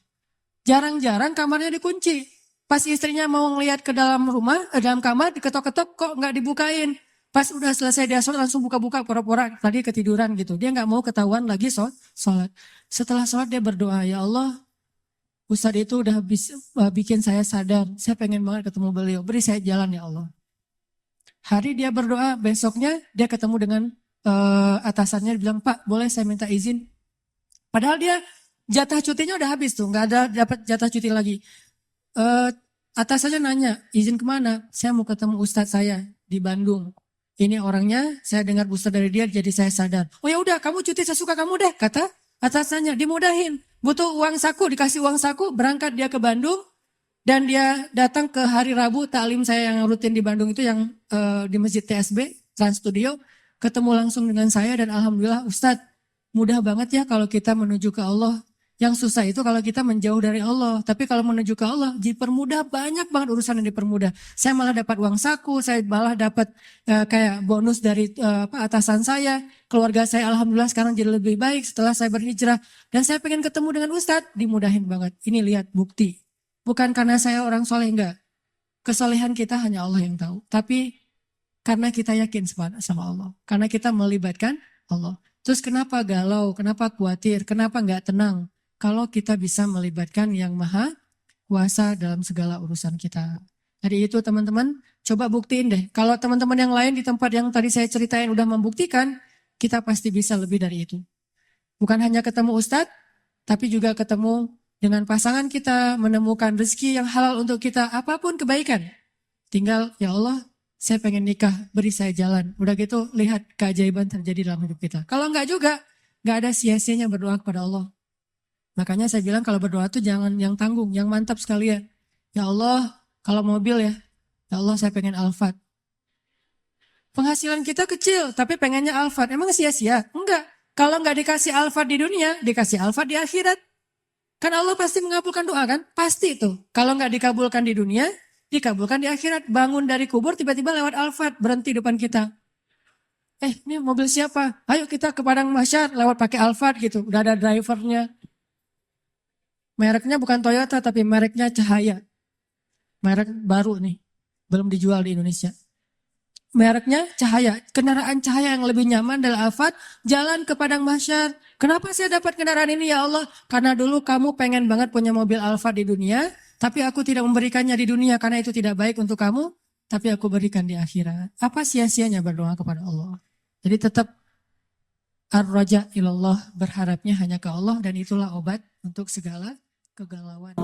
Jarang-jarang kamarnya dikunci. Pas istrinya mau ngelihat ke dalam rumah, dalam kamar, diketok-ketok kok gak dibukain. Pas udah selesai dia sholat langsung buka-buka pura-pura tadi ketiduran gitu. Dia gak mau ketahuan lagi sholat. Setelah sholat dia berdoa, ya Allah Ustadz itu udah bikin saya sadar. Saya pengen banget ketemu beliau. Beri saya jalan ya Allah. Hari dia berdoa, besoknya dia ketemu dengan atasannya, bilang, Pak boleh saya minta izin. Padahal dia jatah cutinya udah habis tuh, nggak ada dapat jatah cuti lagi. Atasannya nanya, izin kemana? Saya mau ketemu ustadz saya di Bandung. Ini orangnya, saya dengar ustadz dari dia, jadi saya sadar. Oh ya udah, kamu cuti sesuka kamu deh, kata atasannya. Dimudahin, butuh uang saku, dikasih uang saku, berangkat dia ke Bandung. Dan dia datang ke hari Rabu, taklim saya yang rutin di Bandung itu, yang di Masjid TSB, Trans Studio. Ketemu langsung dengan saya dan alhamdulillah, Ustadz, mudah banget ya kalau kita menuju ke Allah. Yang susah itu kalau kita menjauh dari Allah. Tapi kalau menuju ke Allah, dipermudah, banyak banget urusan yang dipermudah. Saya malah dapat uang saku, saya malah dapat kayak bonus dari atasan saya. Keluarga saya alhamdulillah sekarang jadi lebih baik setelah saya berhijrah. Dan saya pengen ketemu dengan Ustadz, dimudahin banget. Ini lihat bukti. Bukan karena saya orang soleh, enggak. Kesolehan kita hanya Allah yang tahu. Tapi karena kita yakin sama Allah. Karena kita melibatkan Allah. Terus kenapa galau, kenapa khawatir, kenapa enggak tenang? Kalau kita bisa melibatkan yang maha kuasa dalam segala urusan kita. Jadi itu teman-teman, coba buktiin deh. Kalau teman-teman yang lain di tempat yang tadi saya ceritain udah membuktikan, kita pasti bisa lebih dari itu. Bukan hanya ketemu Ustadz, tapi juga ketemu dengan pasangan kita, menemukan rezeki yang halal untuk kita, apapun kebaikan. Tinggal, ya Allah, saya pengen nikah, beri saya jalan. Udah gitu, lihat keajaiban terjadi dalam hidup kita. Kalau enggak juga, enggak ada sia-sianya berdoa kepada Allah. Makanya saya bilang kalau berdoa tuh jangan yang tanggung, yang mantap sekalian. Ya Allah, kalau mobil ya Allah saya pengen Alphard. Penghasilan kita kecil, tapi pengennya Alphard. Emang sia-sia? Enggak. Kalau enggak dikasih Alphard di dunia, dikasih Alphard di akhirat. Kan Allah pasti mengabulkan doa kan? Pasti itu. Kalau enggak dikabulkan di dunia, dikabulkan di akhirat. Bangun dari kubur, tiba-tiba lewat Alphard, berhenti depan kita. Ini mobil siapa? Ayo kita ke Padang Mahsyar, lewat pakai Alphard gitu. Udah ada drivernya. Mereknya bukan Toyota, tapi mereknya Cahaya. Merek baru nih, belum dijual di Indonesia. Mereknya Cahaya, kendaraan Cahaya yang lebih nyaman adalah Alphard, jalan ke Padang Mahsyar. Kenapa saya dapat kendaraan ini ya Allah? Karena dulu kamu pengen banget punya mobil Alphard di dunia, tapi aku tidak memberikannya di dunia karena itu tidak baik untuk kamu, tapi aku berikan di akhirat. Apa sia-sianya berdoa kepada Allah? Jadi tetap ar-raja ilallah, berharapnya hanya ke Allah, dan itulah obat untuk segala kegalauan.